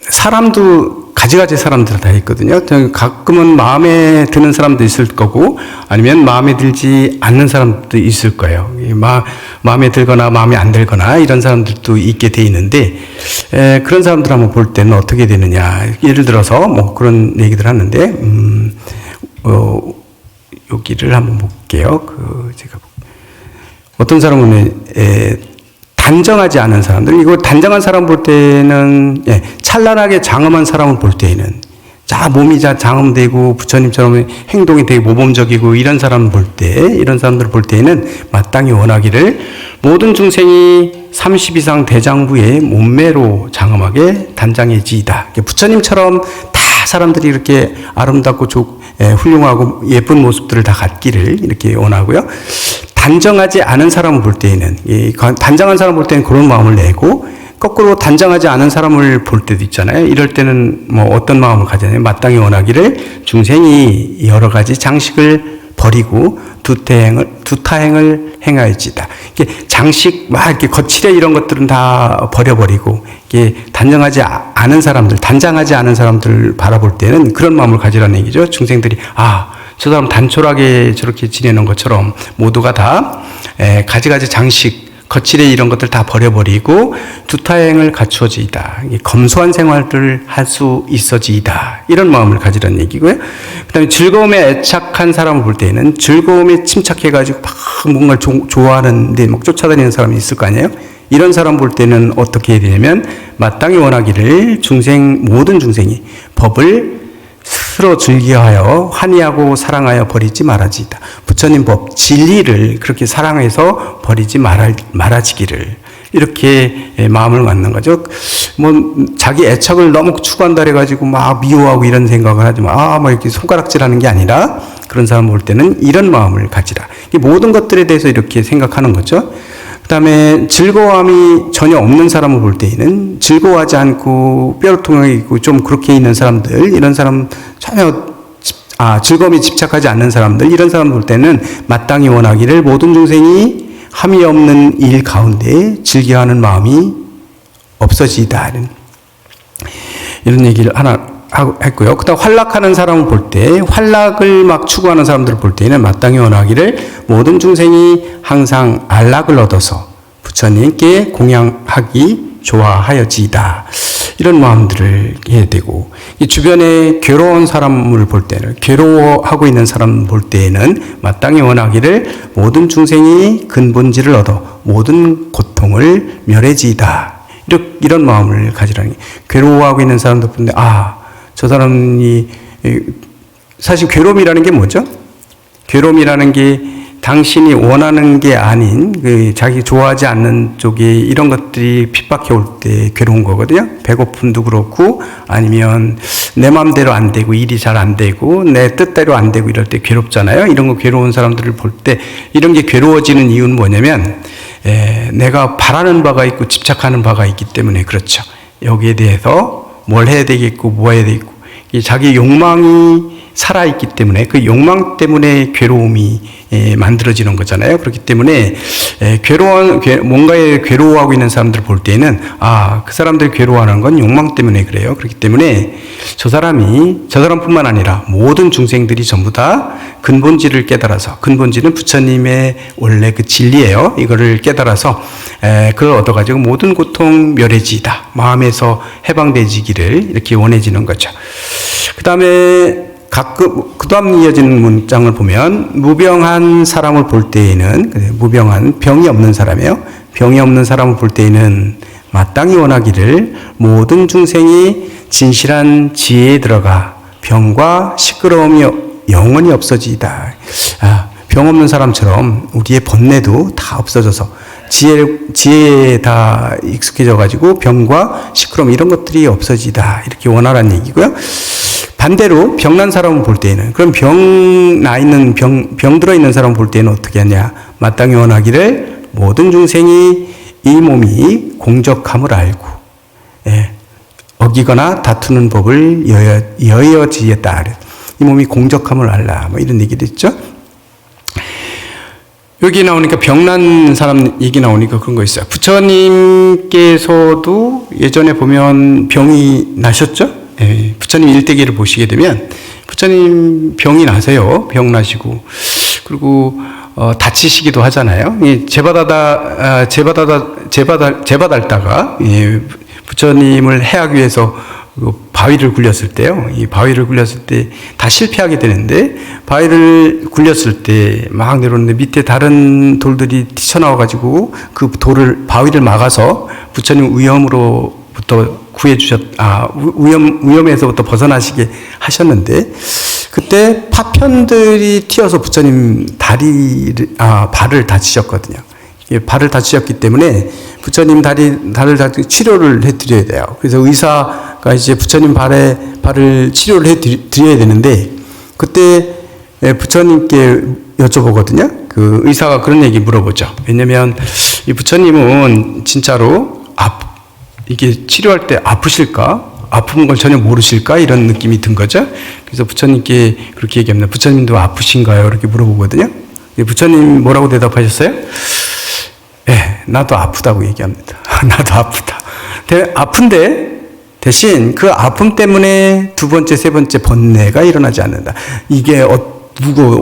A: 사람도 가지가지 사람들 다 있거든요. 가끔은 마음에 드는 사람도 있을 거고 아니면 마음에 들지 않는 사람도 있을 거예요. 마음에 들거나 마음에 안 들거나 이런 사람들도 있게 돼 있는데 그런 사람들 한번 볼 때는 어떻게 되느냐. 예를 들어서 뭐 그런 얘기들 하는데 여기를 한번 볼게요. 제가 어떤 사람은 단정하지 않은 사람들, 이거 단정한 사람 볼 때는, 찬란하게 장엄한 사람을 볼 때에는, 몸이 장엄되고 부처님처럼 행동이 되게 모범적이고 이런 사람을 볼 때, 이런 사람들을 볼 때에는 마땅히 원하기를 모든 중생이 30 이상 대장부의 몸매로 장엄하게 단장해지이다. 부처님처럼 다 사람들이 이렇게 아름답고 훌륭하고 예쁜 모습들을 다 갖기를 이렇게 원하고요. 단정하지 않은 사람을 볼 때에는, 단정한 사람을 볼 때는 그런 마음을 내고, 거꾸로 단정하지 않은 사람을 볼 때도 있잖아요. 이럴 때는 뭐 어떤 마음을 가지냐면, 마땅히 원하기를 중생이 여러 가지 장식을 버리고 두타행을 행하여지다. 장식, 이렇게 거칠게 이런 것들은 다 버려버리고, 단정하지 않은 사람들, 단장하지 않은 사람들을 바라볼 때는 그런 마음을 가지라는 얘기죠. 중생들이, 저 사람 단촐하게 저렇게 지내는 것처럼 모두가 다 가지가지 장식, 거칠게 이런 것들 다 버려버리고 두타행을 갖추어지이다. 검소한 생활을 할 수 있어지이다. 이런 마음을 가지라는 얘기고요. 그 다음에 즐거움에 애착한 사람을 볼 때는 즐거움에 침착해가지고 막 뭔가를 좋아하는데 막 쫓아다니는 사람이 있을 거 아니에요? 이런 사람 볼 때는 어떻게 해야 되냐면 마땅히 원하기를 모든 중생이 법을 스스로 즐겨하여 환희하고 사랑하여 버리지 말아지이다. 부처님 법, 진리를 그렇게 사랑해서 버리지 말아지기를 이렇게 마음을 갖는 거죠. 자기 애착을 너무 추구한다 해가지고 막 미워하고 이런 생각을 하지 마. 이렇게 손가락질하는 게 아니라 그런 사람 볼 때는 이런 마음을 가지라. 모든 것들에 대해서 이렇게 생각하는 거죠. 그 다음에 즐거움이 전혀 없는 사람을 볼 때에는 즐거워하지 않고 뼈로통하게 있고 좀 그렇게 있는 사람들, 이런 사람 전혀 즐거움에 집착하지 않는 사람들, 이런 사람 볼 때는 마땅히 원하기를 모든 중생이 함이 없는 일 가운데 즐겨하는 마음이 없어지다. 이런 얘기를 하나 했고요. 그 다음 활락하는 사람을 볼 때, 활락을 막 추구하는 사람들을 볼 때는 마땅히 원하기를 모든 중생이 항상 안락을 얻어서 부처님께 공양하기 좋아하여지이다. 이런 마음들을 해야 되고, 주변에 괴로운 사람을 볼 때는, 괴로워하고 있는 사람을 볼 때에는 마땅히 원하기를 모든 중생이 근본지를 얻어 모든 고통을 멸해지이다. 이런 마음을 가지라니. 괴로워하고 있는 사람들 보는데, 저 사람이, 사실 괴로움이라는 게 뭐죠? 괴로움이라는 게 당신이 원하는 게 아닌 자기 좋아하지 않는 쪽에 이런 것들이 핍박해 올 때 괴로운 거거든요. 배고픔도 그렇고 아니면 내 마음대로 안 되고 일이 잘 안 되고 내 뜻대로 안 되고 이럴 때 괴롭잖아요. 이런 거 괴로운 사람들을 볼 때 이런 게 괴로워지는 이유는 뭐냐면 내가 바라는 바가 있고 집착하는 바가 있기 때문에 그렇죠. 여기에 대해서 뭘 해야 되겠고 뭐 해야 되겠고 자기 욕망이 살아있기 때문에 그 욕망 때문에 괴로움이 만들어지는 거잖아요. 그렇기 때문에 뭔가에 괴로워하고 있는 사람들을 볼 때에는 그 사람들이 괴로워하는 건 욕망 때문에 그래요. 그렇기 때문에 저 사람뿐만 아니라 모든 중생들이 전부 다 근본질을 깨달아서, 근본질은 부처님의 원래 그 진리예요. 이거를 깨달아서 그걸 얻어가지고 모든 고통 멸해지이다, 마음에서 해방되지기를 이렇게 원해지는 거죠. 그 다음에 그 다음 이어지는 문장을 보면 무병한 사람을 볼 때에는, 무병한 병이 없는 사람이에요. 병이 없는 사람을 볼 때에는 마땅히 원하기를 모든 중생이 진실한 지혜에 들어가 병과 시끄러움이 영원히 없어지이다. 병 없는 사람처럼 우리의 번뇌도 다 없어져서 지혜에 다 익숙해져 가지고 병과 시끄러움 이런 것들이 없어지다, 이렇게 원하라는 얘기고요. 반대로 병난 사람을 볼 때에는, 그럼 병 들어있는 사람을 볼 때는 어떻게 하냐. 마땅히 원하기를 모든 중생이 이 몸이 공적함을 알고, 어기거나 다투는 법을 여여지었다. 이 몸이 공적함을 알라. 뭐 이런 얘기도 있죠. 여기 나오니까 병난 사람 얘기 나오니까 그런 거 있어요. 부처님께서도 예전에 보면 병이 나셨죠? 부처님 일대기를 보시게 되면 부처님 병이 나세요. 병 나시고 그리고 다치시기도 하잖아요. 제받았다가 부처님을 해하기 위해서 바위를 굴렸을 때요. 이 바위를 굴렸을 때 다 실패하게 되는데, 바위를 굴렸을 때 막 내려오는데 밑에 다른 돌들이 튀쳐나와가지고 그 바위를 막아서 부처님 위험으로부터 위험에서부터 벗어나시게 하셨는데, 그때 파편들이 튀어서 부처님 발을 다치셨거든요. 발을 다치셨기 때문에 부처님 발을 다치 치료를 해드려야 돼요. 그래서 의사가 이제 부처님 발을 치료를 해드려야 되는데, 그때 부처님께 여쭤보거든요. 그 의사가 그런 얘기 물어보죠. 왜냐면 이 부처님은 진짜로 이게 치료할 때 아프실까? 아픈 걸 전혀 모르실까? 이런 느낌이 든 거죠. 그래서 부처님께 그렇게 얘기합니다. 부처님도 아프신가요? 이렇게 물어보거든요. 부처님 뭐라고 대답하셨어요? 나도 아프다고 얘기합니다. 나도 아프다. 아픈데 대신 그 아픔 때문에 두 번째, 세 번째 번뇌가 일어나지 않는다. 이게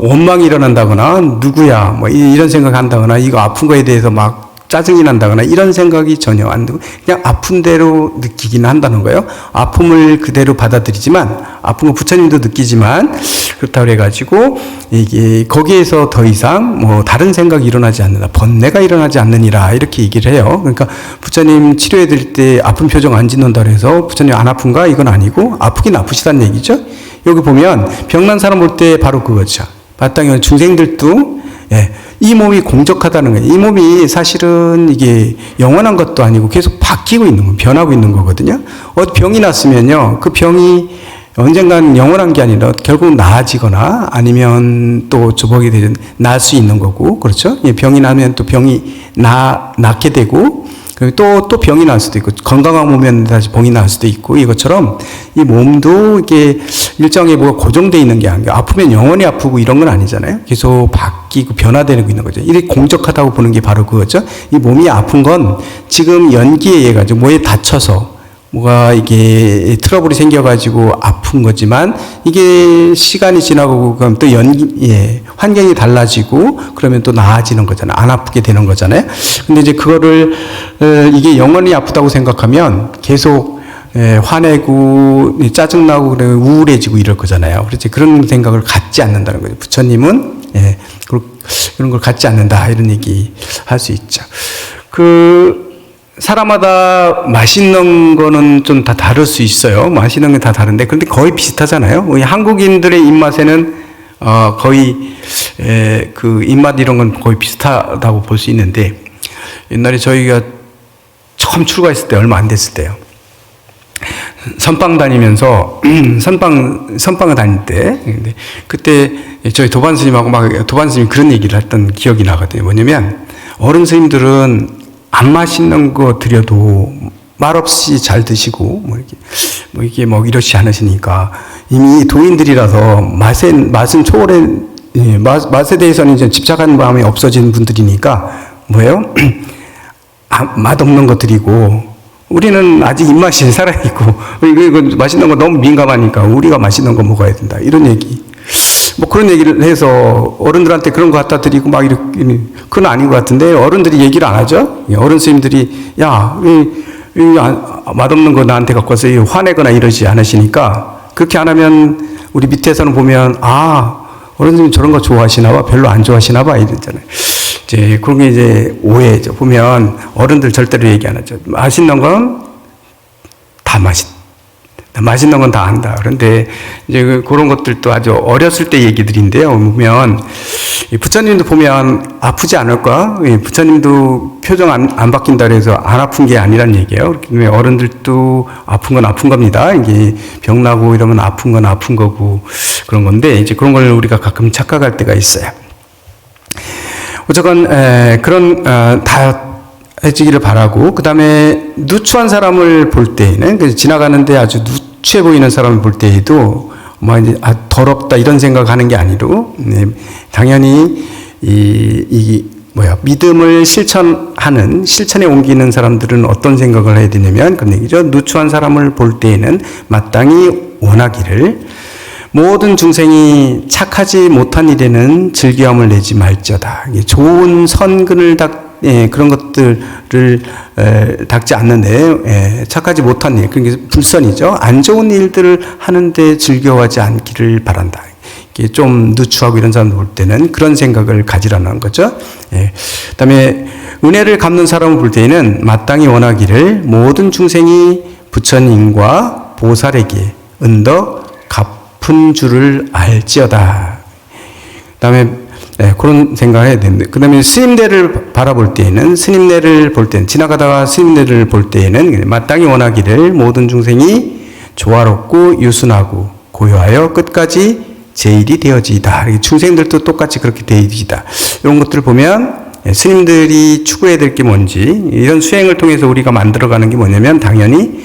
A: 원망이 일어난다거나 누구야 뭐 이런 생각한다거나 이거 아픈 거에 대해서 막 짜증이 난다거나 이런 생각이 전혀 안 들고 그냥 아픈 대로 느끼기는 한다는 거예요. 아픔을 그대로 받아들이지만, 아픔은 부처님도 느끼지만, 그렇다고 그래가지고 이게 거기에서 더 이상 뭐 다른 생각이 일어나지 않는다, 번뇌가 일어나지 않느니라, 이렇게 얘기를 해요. 그러니까 부처님 치료해 드릴 때 아픈 표정 안 짓는다 그래서 부처님 안 아픈가? 이건 아니고 아프긴 아프시다는 얘기죠. 여기 보면 병난 사람 볼 때 바로 그거죠. 마땅히 중생들도 이 몸이 공적하다는 거예요. 이 몸이 사실은 이게 영원한 것도 아니고 계속 바뀌고 있는 거, 변하고 있는 거거든요. 병이 났으면요, 그 병이 언젠간 영원한 게 아니라 결국 나아지거나 아니면 또 조복이 되는 날 수 있는 거고, 그렇죠? 병이 나면 또 병이 낫게 되고, 또 병이 날 수도 있고, 건강한 몸이면 다시 병이 날 수도 있고, 이것처럼 이 몸도 이게 일정에 뭐가 고정되어 있는 게 아니고, 아프면 영원히 아프고 이런 건 아니잖아요. 계속 바뀌고 변화되고 있는 거죠. 이게 공적하다고 보는 게 바로 그거죠. 이 몸이 아픈 건 지금 연기에 의해 가지고 뭐에 다쳐서 뭐가 이게 트러블이 생겨가지고 아픈 거지만, 이게 시간이 지나고 그럼 또 환경이 달라지고 그러면 또 나아지는 거잖아요. 안 아프게 되는 거잖아요. 근데 이제 그거를 이게 영원히 아프다고 생각하면 계속 화내고 짜증나고 그래 우울해지고 이럴 거잖아요. 그래서 그런 생각을 갖지 않는다는 거죠. 부처님은 그런 걸 갖지 않는다, 이런 얘기 할 수 있죠. 사람마다 맛있는 거는 좀 다 다를 수 있어요. 맛있는 게 다 다른데, 그런데 거의 비슷하잖아요. 우리 한국인들의 입맛에는 거의 그 입맛 이런 건 거의 비슷하다고 볼 수 있는데, 옛날에 저희가 처음 출가했을 때 얼마 안 됐을 때요. 선방 다니면서 선방을 다닐 때, 근데 그때 저희 도반 스님하고 막 도반 스님이 그런 얘기를 했던 기억이 나거든요. 뭐냐면 어른 스님들은 안 맛있는 거 드려도 말없이 잘 드시고 이게 뭐 이렇지 않으시니까 이미 도인들이라서 맛은 초월해, 맛에 대해서는 이제 집착하는 마음이 없어진 분들이니까 뭐예요? 맛없는 거 드리고, 우리는 아직 입맛이 살아있고, 이거 맛있는 거 너무 민감하니까 우리가 맛있는 거 먹어야 된다. 이런 얘기. 뭐 그런 얘기를 해서 어른들한테 그런 거 갖다 드리고 막 이렇게, 그건 아닌 것 같은데, 어른들이 얘기를 안 하죠? 어른 스님들이, 야, 맛없는 거 나한테 갖고 와서 화내거나 이러지 않으시니까, 그렇게 안 하면 우리 밑에서는 보면, 어른들이 저런 거 좋아하시나 봐, 별로 안 좋아하시나 봐, 이러잖아요. 이제 그런 게 이제 오해죠. 보면 어른들 절대로 얘기 안 하죠. 맛있는 건 다 맛있는 건 다 안다. 그런데 이제 그런 것들도 아주 어렸을 때 얘기들인데요. 보면 부처님도 보면 아프지 않을까? 부처님도 표정 안 바뀐다 그래서 안 아픈 게 아니란 얘기예요. 어른들도 아픈 건 아픈 겁니다. 이게 병 나고 이러면 아픈 건 아픈 거고 그런 건데, 이제 그런 걸 우리가 가끔 착각할 때가 있어요. 어쨌건 다 해지기를 바라고, 그 다음에 누추한 사람을 볼 때에는, 지나가는데 아주 누추해 보이는 사람을 볼 때에도 뭐 이제 더럽다 이런 생각하는 게 아니고, 당연히 믿음을 실천에 옮기는 사람들은 어떤 생각을 해야 되냐면 그런 얘기죠. 누추한 사람을 볼 때에는 마땅히 원하기를, 모든 중생이 착하지 못한 일에는 즐거움을 내지 말지어다. 좋은 선근을 그런 것들을 닦지 않는데, 착하지 못한 일, 그게 불선이죠. 안 좋은 일들을 하는데 즐거워하지 않기를 바란다. 이게 좀 누추하고 이런 사람들 볼 때는 그런 생각을 가지라는 거죠. 그다음에 은혜를 갚는 사람을 볼 때에는 마땅히 원하기를, 모든 중생이 부처님과 보살에게 은덕 갚은 줄을 알지어다. 그다음에 그런 생각을 해야 되는데, 그 다음에 스님네를 바라볼 때에는, 지나가다가 스님네를 볼 때에는 마땅히 원하기를, 모든 중생이 조화롭고 유순하고 고요하여 끝까지 제일이 되어지이다. 중생들도 똑같이 그렇게 되어지이다. 이런 것들을 보면 스님들이 추구해야 될 게 뭔지, 이런 수행을 통해서 우리가 만들어가는 게 뭐냐면 당연히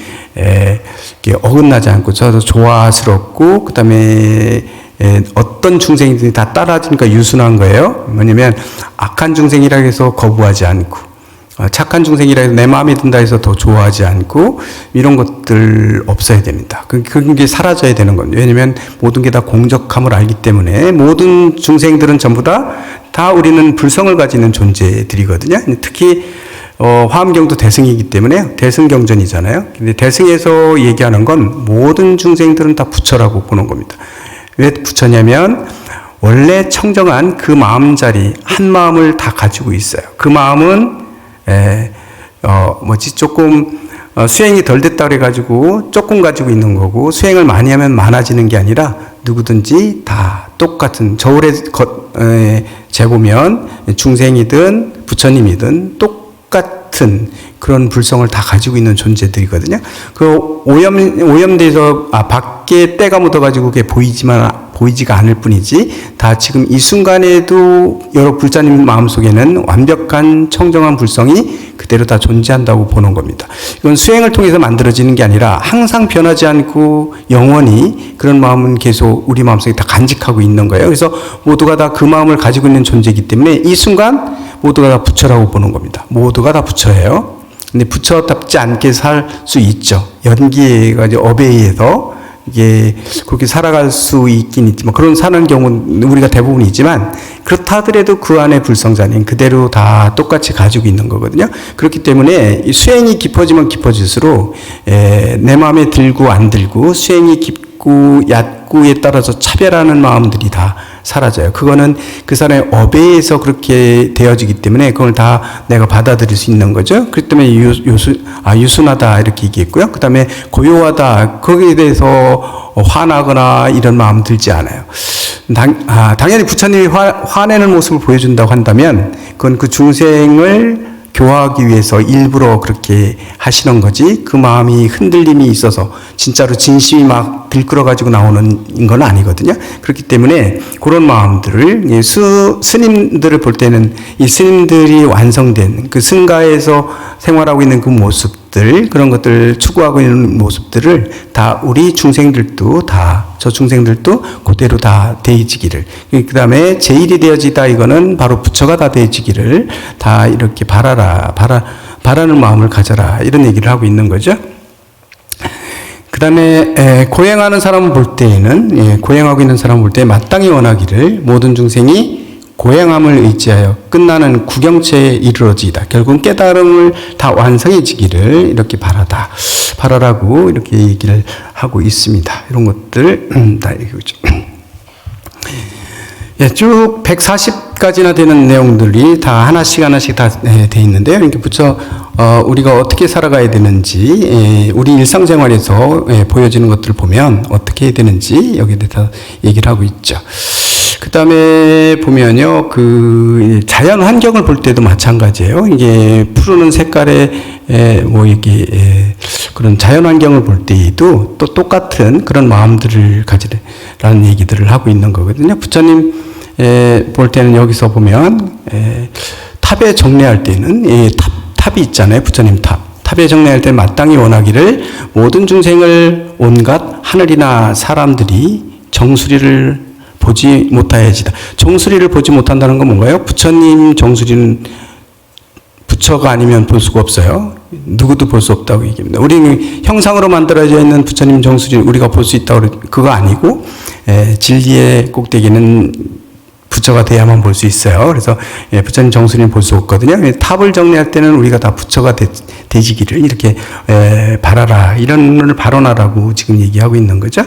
A: 어긋나지 않고 저도 조화스럽고, 그 다음에 어떤 중생이든지 다 따라주니까 유순한 거예요. 뭐냐면 악한 중생이라 해서 거부하지 않고, 착한 중생이라 해서 내 마음에 든다 해서 더 좋아하지 않고, 이런 것들 없어야 됩니다. 그게 사라져야 되는 겁니다. 왜냐면 모든 게 다 공적함을 알기 때문에, 모든 중생들은 전부 다 우리는 불성을 가지는 존재들이거든요. 특히 화엄경도 대승이기 때문에 대승경전이잖아요. 근데 대승에서 얘기하는 건 모든 중생들은 다 부처라고 보는 겁니다. 왜 부처냐면 원래 청정한 그 마음자리 한 마음을 다 가지고 있어요. 그 마음은 조금 수행이 덜 됐다 그래가지고 조금 가지고 있는 거고, 수행을 많이 하면 많아지는 게 아니라 누구든지 다 똑같은, 저울에 재보면 중생이든 부처님이든 똑같은 그런 불성을 다 가지고 있는 존재들이거든요. 그 오염돼서 밖에 때가 묻어가지고 그게 보이지가 않을 뿐이지, 다 지금 이 순간에도 여러 불자님 마음속에는 완벽한 청정한 불성이 그대로 다 존재한다고 보는 겁니다. 이건 수행을 통해서 만들어지는 게 아니라 항상 변하지 않고 영원히 그런 마음은 계속 우리 마음속에 다 간직하고 있는 거예요. 그래서 모두가 다 그 마음을 가지고 있는 존재이기 때문에 이 순간 모두가 다 부처라고 보는 겁니다. 모두가 다 부처예요. 근데 부처답지 않게 살 수 있죠. 연기가 이제 업에 의해서 이게 그렇게 살아갈 수 있긴 있지만, 그런 사는 경우는 우리가 대부분이지만, 그렇다 하더라도 그 안에 불성자는 그대로 다 똑같이 가지고 있는 거거든요. 그렇기 때문에 이 수행이 깊어지면 깊어질수록 내 마음에 들고 안 들고, 수행이 깊고 얕고에 따라서 차별하는 마음들이 다 사라져요. 그거는 그 사람의 업에 의해서 그렇게 되어지기 때문에 그걸 다 내가 받아들일 수 있는 거죠. 그렇기 때문에 유순하다 이렇게 얘기했고요. 그 다음에 고요하다, 거기에 대해서 화나거나 이런 마음 들지 않아요. 당연히 부처님이 화내는 모습을 보여준다고 한다면 그건 그 중생을 교화하기 위해서 일부러 그렇게 하시는 거지, 그 마음이 흔들림이 있어서 진짜로 진심이 막 들끓어가지고 나오는 건 아니거든요. 그렇기 때문에 그런 마음들을 스님들을 볼 때는 이 스님들이 완성된 그 승가에서 생활하고 있는 그 모습들, 그런 것들을 추구하고 있는 모습들을 다 우리 중생들도 다, 저 중생들도 그대로 다 대해지기를, 그 다음에 제일이 되어지다, 이거는 바로 부처가 다 대해지기를 다 이렇게 바라는 마음을 가져라, 이런 얘기를 하고 있는 거죠. 그 다음에 고행하는 사람을 볼 때에는, 고행하고 있는 사람을 볼 때 마땅히 원하기를 모든 중생이 고행함을 의지하여 끝나는 구경체에 이르러지이다. 결국은 깨달음을 다 완성해지기를 이렇게 바라라고 이렇게 얘기를 하고 있습니다. 이런 것들 다 얘기하죠. 쭉 140가지나 되는 내용들이 다 하나씩 다 돼 있는데요. 이렇게 우리가 어떻게 살아가야 되는지, 우리 일상생활에서 보여지는 것들을 보면 어떻게 해야 되는지 여기에 대해서 얘기를 하고 있죠. 그 다음에 보면요, 그 자연 환경을 볼 때도 마찬가지예요. 이게 푸르는 색깔의 이게 그런 자연 환경을 볼 때에도 또 똑같은 그런 마음들을 가지라는 얘기들을 하고 있는 거거든요. 부처님 볼 때는 여기서 보면 탑에 정례할 때는 탑이 있잖아요. 부처님 탑에 정례할 때 마땅히 원하기를 모든 중생을 온갖 하늘이나 사람들이 정수리를 보지 못하여지다. 정수리를 보지 못한다는 건 뭔가요? 부처님 정수리는 부처가 아니면 볼 수가 없어요. 누구도 볼 수 없다고 얘기합니다. 우리는 형상으로 만들어져 있는 부처님 정수리를 우리가 볼 수 있다고 그거 아니고, 진리의 꼭대기는 부처가 돼야만 볼 수 있어요. 그래서 부처님 정수리는 볼 수 없거든요. 탑을 정리할 때는 우리가 다 부처가 되지기를 이렇게 바라라, 이런 걸 발언하라고 지금 얘기하고 있는 거죠.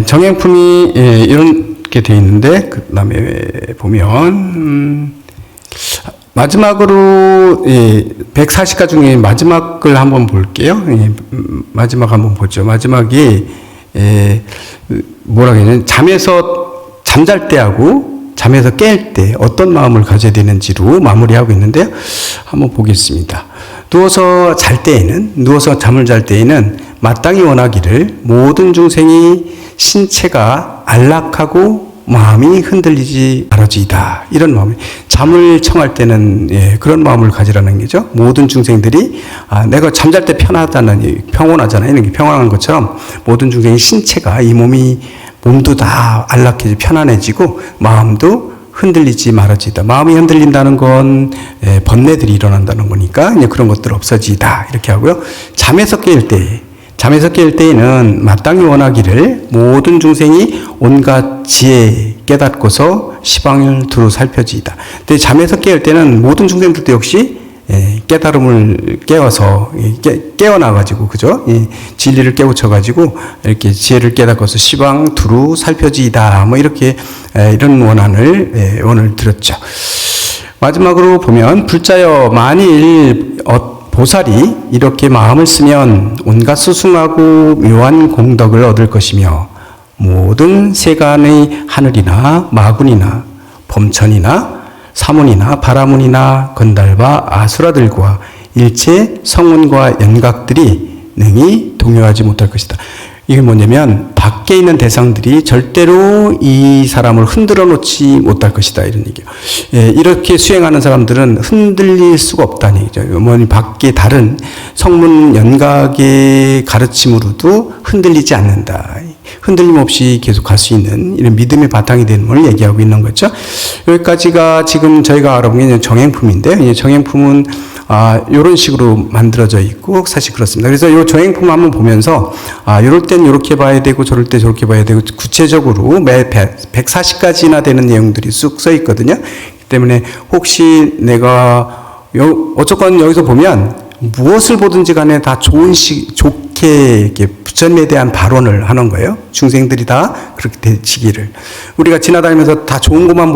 A: 정행품이 이렇게 되어 있는데, 그 다음에 보면 마지막으로 140가 중에 마지막을 한번 볼게요. 마지막 한번 보죠. 마지막이 뭐라 그러냐면 잠잘 때하고 잠에서 깰 때 어떤 마음을 가져야 되는지로 마무리하고 있는데요. 한번 보겠습니다. 누워서 잠을 잘 때에는 마땅히 원하기를 모든 중생이 신체가 안락하고 마음이 흔들리지 말아지이다. 이런 마음. 잠을 청할 때는 그런 마음을 가지라는 거죠. 모든 중생들이 내가 잠잘 때 평온하잖아요. 이렇게 평온한 것처럼 모든 중생의 신체가, 이 몸도 다 안락해지고 편안해지고 마음도 흔들리지 말아지다. 마음이 흔들린다는 건 번뇌들이 일어난다는 거니까 이제 그런 것들 없어지다, 이렇게 하고요. 잠에서 깰 때에는 마땅히 원하기를 모든 중생이 온갖 지혜 깨닫고서 시방을 두루 살펴지이다. 근데 잠에서 깨울 때는 모든 중생들도 역시 깨달음을 깨어나가지고, 그죠? 진리를 깨우쳐가지고 이렇게 지혜를 깨닫고서 시방 두루 살펴지이다. 이렇게 이런 원을 들었죠. 마지막으로 보면 불자여 만일 보살이 이렇게 마음을 쓰면 온갖 수승하고 묘한 공덕을 얻을 것이며 모든 세간의 하늘이나 마군이나 범천이나 사문이나 바라문이나 건달과 아수라들과 일체 성운과 연각들이 능히 동요하지 못할 것이다. 이게 뭐냐면 밖에 있는 대상들이 절대로 이 사람을 흔들어 놓지 못할 것이다, 이런 얘기예요. 이렇게 수행하는 사람들은 흔들릴 수가 없다는 얘기죠. 밖에 다른 성문 연각의 가르침으로도 흔들리지 않는다. 흔들림 없이 계속 갈 수 있는 이런 믿음의 바탕이 되는 걸 얘기하고 있는 거죠. 여기까지가 지금 저희가 알아본 게 정행품인데요. 정행품은 이런 식으로 만들어져 있고 사실 그렇습니다. 그래서 이 정행품 한번 보면서 이럴 땐 이렇게 봐야 되고 저럴 때 저렇게 봐야 되고 구체적으로 매 140가지나 되는 내용들이 쑥 써 있거든요. 때문에 혹시 내가 어쨌건 여기서 보면 무엇을 보든지 간에 다 좋게 이렇게 부처님에 대한 발언을 하는 거예요. 중생들이 다 그렇게 되시기를. 우리가 지나다니면서 다 좋은 것만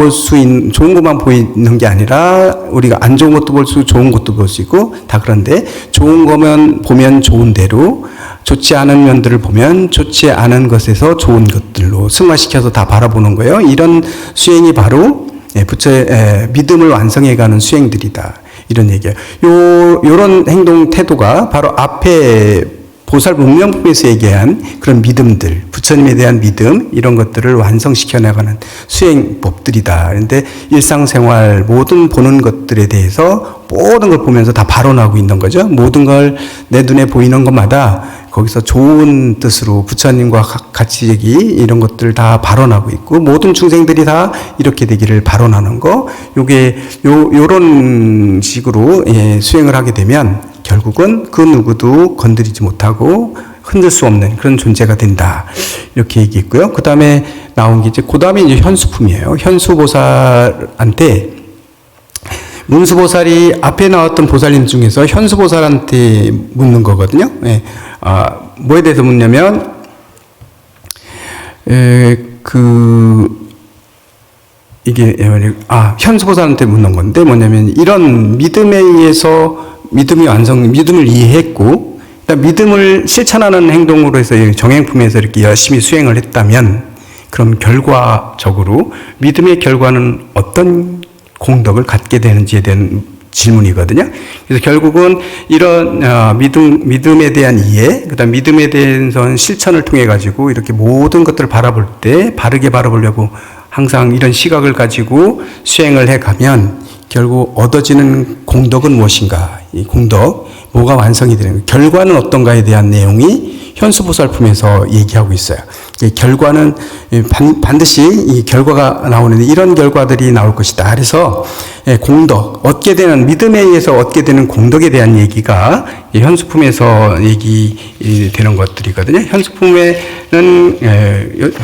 A: 좋은 것만 보이는 게 아니라 우리가 안 좋은 것도 볼 수, 좋은 것도 볼 수 있고 다 그런데 좋은 거면 보면 좋은 대로 좋지 않은 면들을 보면 좋지 않은 것에서 좋은 것들로 승화시켜서 다 바라보는 거예요. 이런 수행이 바로 부처의 믿음을 완성해가는 수행들이다. 이런 얘기예요. 요런 행동 태도가 바로 앞에 보살 문명품에서 얘기한 그런 믿음들, 부처님에 대한 믿음, 이런 것들을 완성시켜 나가는 수행법들이다. 그런데 일상생활 모든 보는 것들에 대해서 모든 걸 보면서 다 발언하고 있는 거죠. 모든 걸 내 눈에 보이는 것마다 거기서 좋은 뜻으로 부처님과 같이 얘기 이런 것들 다 발언하고 있고 모든 중생들이 다 이렇게 되기를 발언하는 거. 요게 요런 식으로 수행을 하게 되면 결국은 그 누구도 건드리지 못하고 흔들 수 없는 그런 존재가 된다. 이렇게 얘기했고요. 그 다음에 나온 게 그 다음에 이제 현수품이에요. 현수보살한테 문수보살이 앞에 나왔던 보살님 중에서 현수보살한테 묻는 거거든요. 뭐에 대해서 묻냐면, 현수보살한테 묻는 건데 뭐냐면 이런 믿음에 의해서 믿음을 이해했고, 믿음을 실천하는 행동으로 해서 정행품에서 이렇게 열심히 수행을 했다면, 그럼 결과적으로 믿음의 결과는 어떤 공덕을 갖게 되는지에 대한 질문이거든요. 그래서 결국은 이런 믿음에 대한 이해, 그다음 믿음에 대한 실천을 통해 가지고 이렇게 모든 것들을 바라볼 때 바르게 바라보려고 항상 이런 시각을 가지고 수행을 해가면 결국 얻어지는 공덕은 무엇인가? 이 공덕, 뭐가 완성이 되는 결과는 어떤가에 대한 내용이 현수보살품에서 얘기하고 있어요. 이 결과는 반드시 이 결과가 나오는데 이런 결과들이 나올 것이다. 그래서 공덕, 얻게 되는 믿음에 의해서 얻게 되는 공덕에 대한 얘기가 현수품에서 얘기되는 것들이거든요. 현수품에는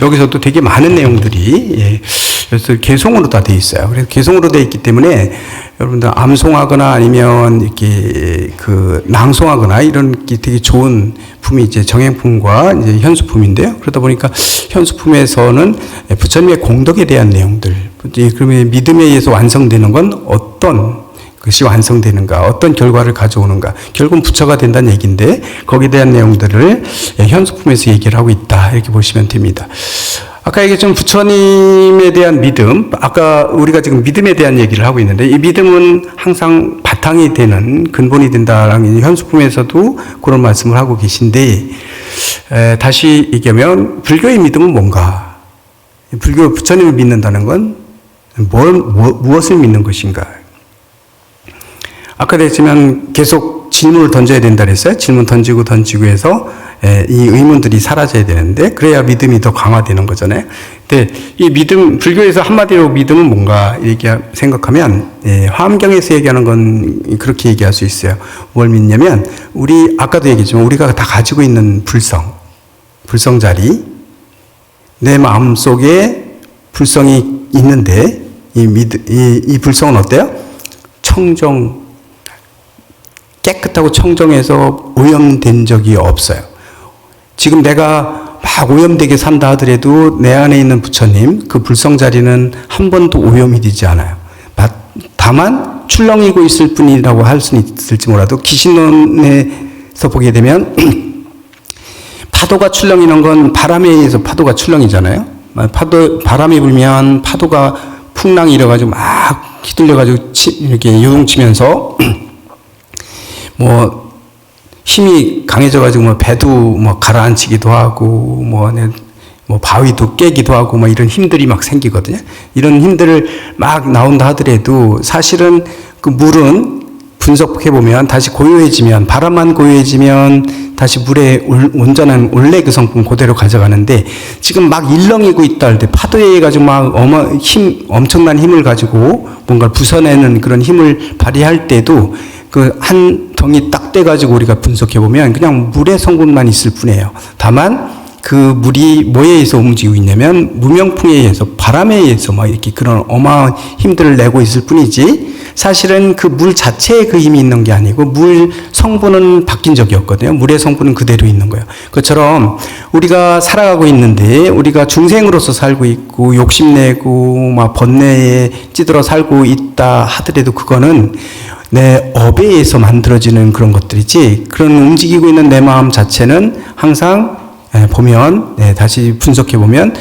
A: 여기서도 되게 많은 내용들이 그래서 개송으로 다 돼 있어요. 그래서 개송으로 돼 있기 때문에 여러분들 암송하거나 아니면 이렇게 낭송하거나 이런 게 되게 좋은 품이 이제 정행품과 이제 현수품인데요. 그러다 보니까 현수품에서는 부처님의 공덕에 대한 내용들, 그러면 믿음에 의해서 완성되는 건 어떤 것이 완성되는가, 어떤 결과를 가져오는가, 결국은 부처가 된다는 얘기인데 거기에 대한 내용들을 현수품에서 얘기를 하고 있다. 이렇게 보시면 됩니다. 아까 얘기했던 부처님에 대한 믿음, 아까 우리가 지금 믿음에 대한 얘기를 하고 있는데 이 믿음은 항상 바탕이 되는 근본이 된다라는 현수품에서도 그런 말씀을 하고 계신데 다시 얘기하면 불교의 믿음은 뭔가? 불교 부처님을 믿는다는 건 무엇을 믿는 것인가? 아까 했지만 계속 질문을 던져야 된다 그랬어요. 질문 던지고 해서 이 의문들이 사라져야 되는데 그래야 믿음이 더 강화되는 거잖아요. 근데 이 믿음, 불교에서 한마디로 믿음은 뭔가 이렇게 생각하면 화엄경에서 얘기하는 건 그렇게 얘기할 수 있어요. 뭘 믿냐면 우리 아까도 얘기했지만 우리가 다 가지고 있는 불성자리, 내 마음속에 불성이 있는데 이 불성은 어때요? 청정, 깨끗하고 청정해서 오염된 적이 없어요. 지금 내가 막 오염되게 산다 하더라도 내 안에 있는 부처님, 그 불성자리는 한 번도 오염이 되지 않아요. 다만 출렁이고 있을 뿐이라고 할 수는 있을지 몰라도 기신론에서 보게 되면 파도가 출렁이는 건 바람에 의해서 파도가 출렁이잖아요. 바람이 불면 파도가 풍랑이 일어가지고 막 휘둘려가지고 이렇게 요동치면서 힘이 강해져가지고 배도 가라앉히기도 하고 바위도 깨기도 하고 이런 힘들이 막 생기거든요. 이런 힘들을 막 나온다 하더라도 사실은 그 물은 분석해보면 다시 고요해지면, 바람만 고요해지면 다시 물의 온전한 원래 그 성품 그대로 가져가는데 지금 막 일렁이고 있다 할 때 파도에 의해 가지고 막 엄청난 힘을 가지고 뭔가를 부숴내는 그런 힘을 발휘할 때도 그 한 덩이 딱 떼가지고 우리가 분석해보면 그냥 물의 성분만 있을 뿐이에요. 다만 그 물이 뭐에 의해서 움직이고 있냐면 무명풍에 의해서, 바람에 의해서 막 이렇게 그런 어마어마한 힘들을 내고 있을 뿐이지, 사실은 그 물 자체에 그 힘이 있는 게 아니고 물 성분은 바뀐 적이 없거든요. 물의 성분은 그대로 있는 거예요. 그것처럼 우리가 살아가고 있는데, 우리가 중생으로서 살고 있고 욕심내고 막 번뇌에 찌들어 살고 있다 하더라도 그거는 내 업에 의해서 만들어지는 그런 것들이지, 그런 움직이고 있는 내 마음 자체는 항상 보면, 다시 분석해 보면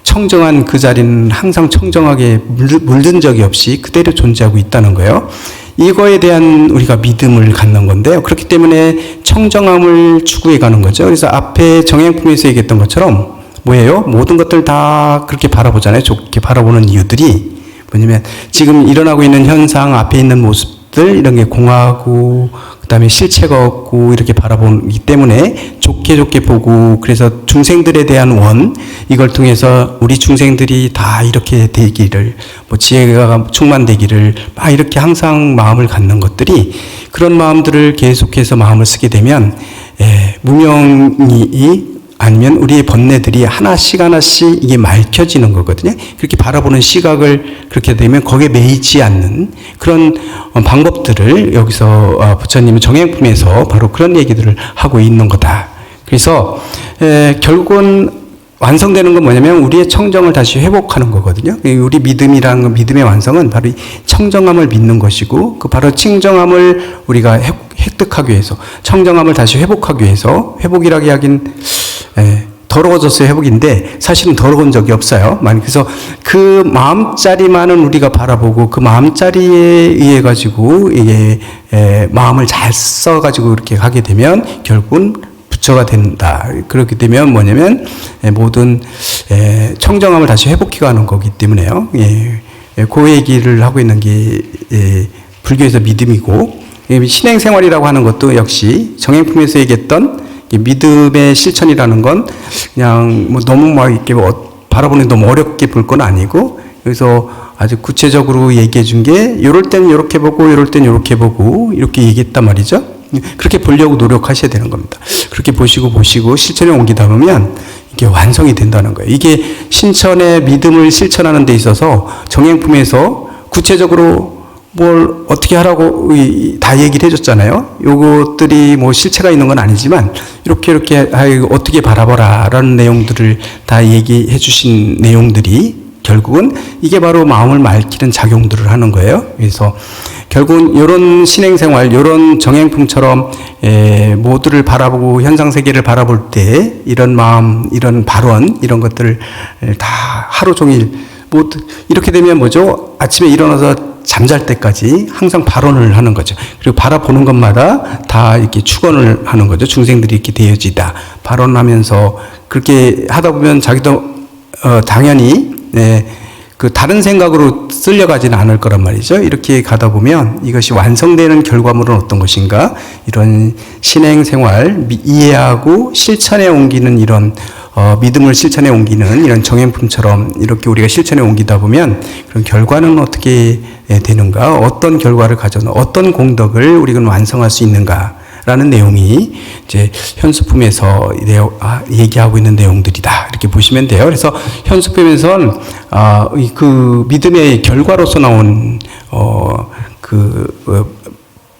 A: 청정한 그 자리는 항상 청정하게 물든 적이 없이 그대로 존재하고 있다는 거예요. 이거에 대한 우리가 믿음을 갖는 건데요. 그렇기 때문에 청정함을 추구해 가는 거죠. 그래서 앞에 정행품에서 얘기했던 것처럼 뭐예요? 모든 것들 다 그렇게 바라보잖아요. 좋게 바라보는 이유들이 뭐냐면, 지금 일어나고 있는 현상, 앞에 있는 모습들, 이런 게 공하고 그 다음에 실체가 없고 이렇게 바라보기 때문에 좋게 보고, 그래서 중생들에 대한 원, 이걸 통해서 우리 중생들이 다 이렇게 되기를, 뭐 지혜가 충만되기를 막 이렇게 항상 마음을 갖는 것들이, 그런 마음들을 계속해서 마음을 쓰게 되면 무명이 아니면 우리의 번뇌들이 하나씩 이게 맑혀지는 거거든요. 그렇게 바라보는 시각을 그렇게 되면 거기에 매이지 않는 그런 방법들을 여기서 부처님은 정행품에서 바로 그런 얘기들을 하고 있는 거다. 그래서 결국은 완성되는 건 뭐냐면 우리의 청정을 다시 회복하는 거거든요. 우리 믿음의 완성은 바로 이 청정함을 믿는 것이고, 그 바로 청정함을 우리가 획득하기 위해서, 청정함을 다시 회복하기 위해서, 회복이라고 하긴 더러워졌어요 회복인데 사실은 더러운 적이 없어요. 그래서 그 마음자리만은 우리가 바라보고, 그 마음자리에 의해 가지고 이게 마음을 잘 써가지고 이렇게 하게 되면 결국은 부처가 된다. 그렇게 되면 뭐냐면 모든 청정함을 다시 회복해가는 거기 때문에요. 그 얘기를 하고 있는 게 불교에서 믿음이고, 신행생활이라고 하는 것도 역시 정행품에서 얘기했던 믿음의 실천이라는 건 그냥 뭐 너무 막 이렇게 바라보는 너무 어렵게 볼 건 아니고, 그래서 아주 구체적으로 얘기해 준 게, 요럴 땐 요렇게 보고 요럴 땐 요렇게 보고 이렇게 얘기했단 말이죠. 그렇게 보려고 노력하셔야 되는 겁니다. 그렇게 보시고 실천에 옮기다 보면 이게 완성이 된다는 거예요. 이게 신천의 믿음을 실천하는 데 있어서 정행품에서 구체적으로 뭘 어떻게 하라고 다 얘기를 해줬잖아요. 요것들이 뭐 실체가 있는 건 아니지만 이렇게 어떻게 바라보라 라는 내용들을 다 얘기해 주신 내용들이 결국은 이게 바로 마음을 맑히는 작용들을 하는 거예요. 그래서 결국은 이런 신행생활, 이런 정행품처럼 모두를 바라보고 현상세계를 바라볼 때 이런 마음, 이런 발언, 이런 것들을 다 하루 종일 이렇게 되면 뭐죠? 아침에 일어나서 잠잘 때까지 항상 발언을 하는 거죠. 그리고 바라보는 것마다 다 이렇게 축언을 하는 거죠. 중생들이 이렇게 되어지다. 발언하면서 그렇게 하다 보면 자기도 당연히 그 다른 생각으로 쓸려가지는 않을 거란 말이죠. 이렇게 가다 보면 이것이 완성되는 결과물은 어떤 것인가? 이런 신행생활, 이해하고 실천에 옮기는 이런 믿음을 실천에 옮기는 이런 정행품처럼 이렇게 우리가 실천에 옮기다 보면 그런 결과는 어떻게 되는가? 어떤 결과를 가져서 어떤 공덕을 우리가 완성할 수 있는가? 라는 내용이 이제 현수품에서 얘기하고 있는 내용들이다. 이렇게 보시면 돼요. 그래서 현수품에서는 그 믿음의 결과로서 나온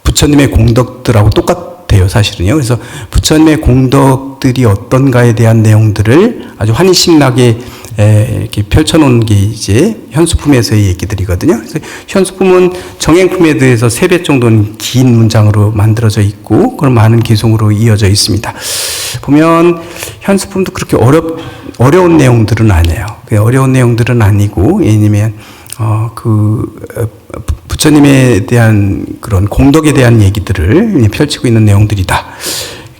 A: 부처님의 공덕들하고 똑같아요, 사실은요. 그래서 부처님의 공덕들이 어떤가에 대한 내용들을 아주 환희심나게 이렇게 펼쳐놓은 게 이제 현수품에서의 얘기들이거든요. 그래서 현수품은 정행품에 대해서 3배 정도는 긴 문장으로 만들어져 있고, 그런 많은 개송으로 이어져 있습니다. 보면 현수품도 그렇게 어려운 내용들은 아니에요. 어려운 내용들은 아니고, 왜냐면 부처님에 대한 그런 공덕에 대한 얘기들을 펼치고 있는 내용들이다.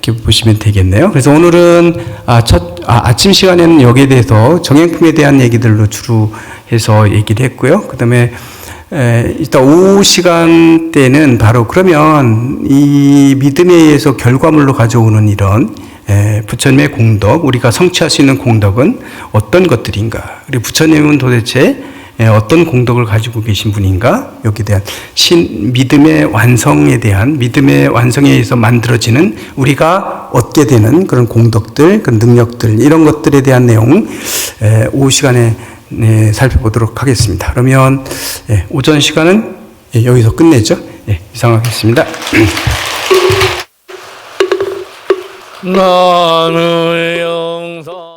A: 이렇게 보시면 되겠네요. 그래서 오늘은 아침 시간에는 여기에 대해서 정행품에 대한 얘기들로 주로 해서 얘기를 했고요. 그 다음에 이따 오후 시간 때는 바로 그러면 이 믿음에 의해서 결과물로 가져오는 이런 부처님의 공덕, 우리가 성취할 수 있는 공덕은 어떤 것들인가? 그리고 부처님은 도대체 어떤 공덕을 가지고 계신 분인가? 여기에 대한 믿음의 완성에 대한 믿음의 완성에 의해서 만들어지는 우리가 얻게 되는 그런 공덕들, 그런 능력들 이런 것들에 대한 내용 오후 시간에 살펴보도록 하겠습니다. 그러면 오전 시간은 여기서 끝내죠. 이상하겠습니다.
B: 나는 영상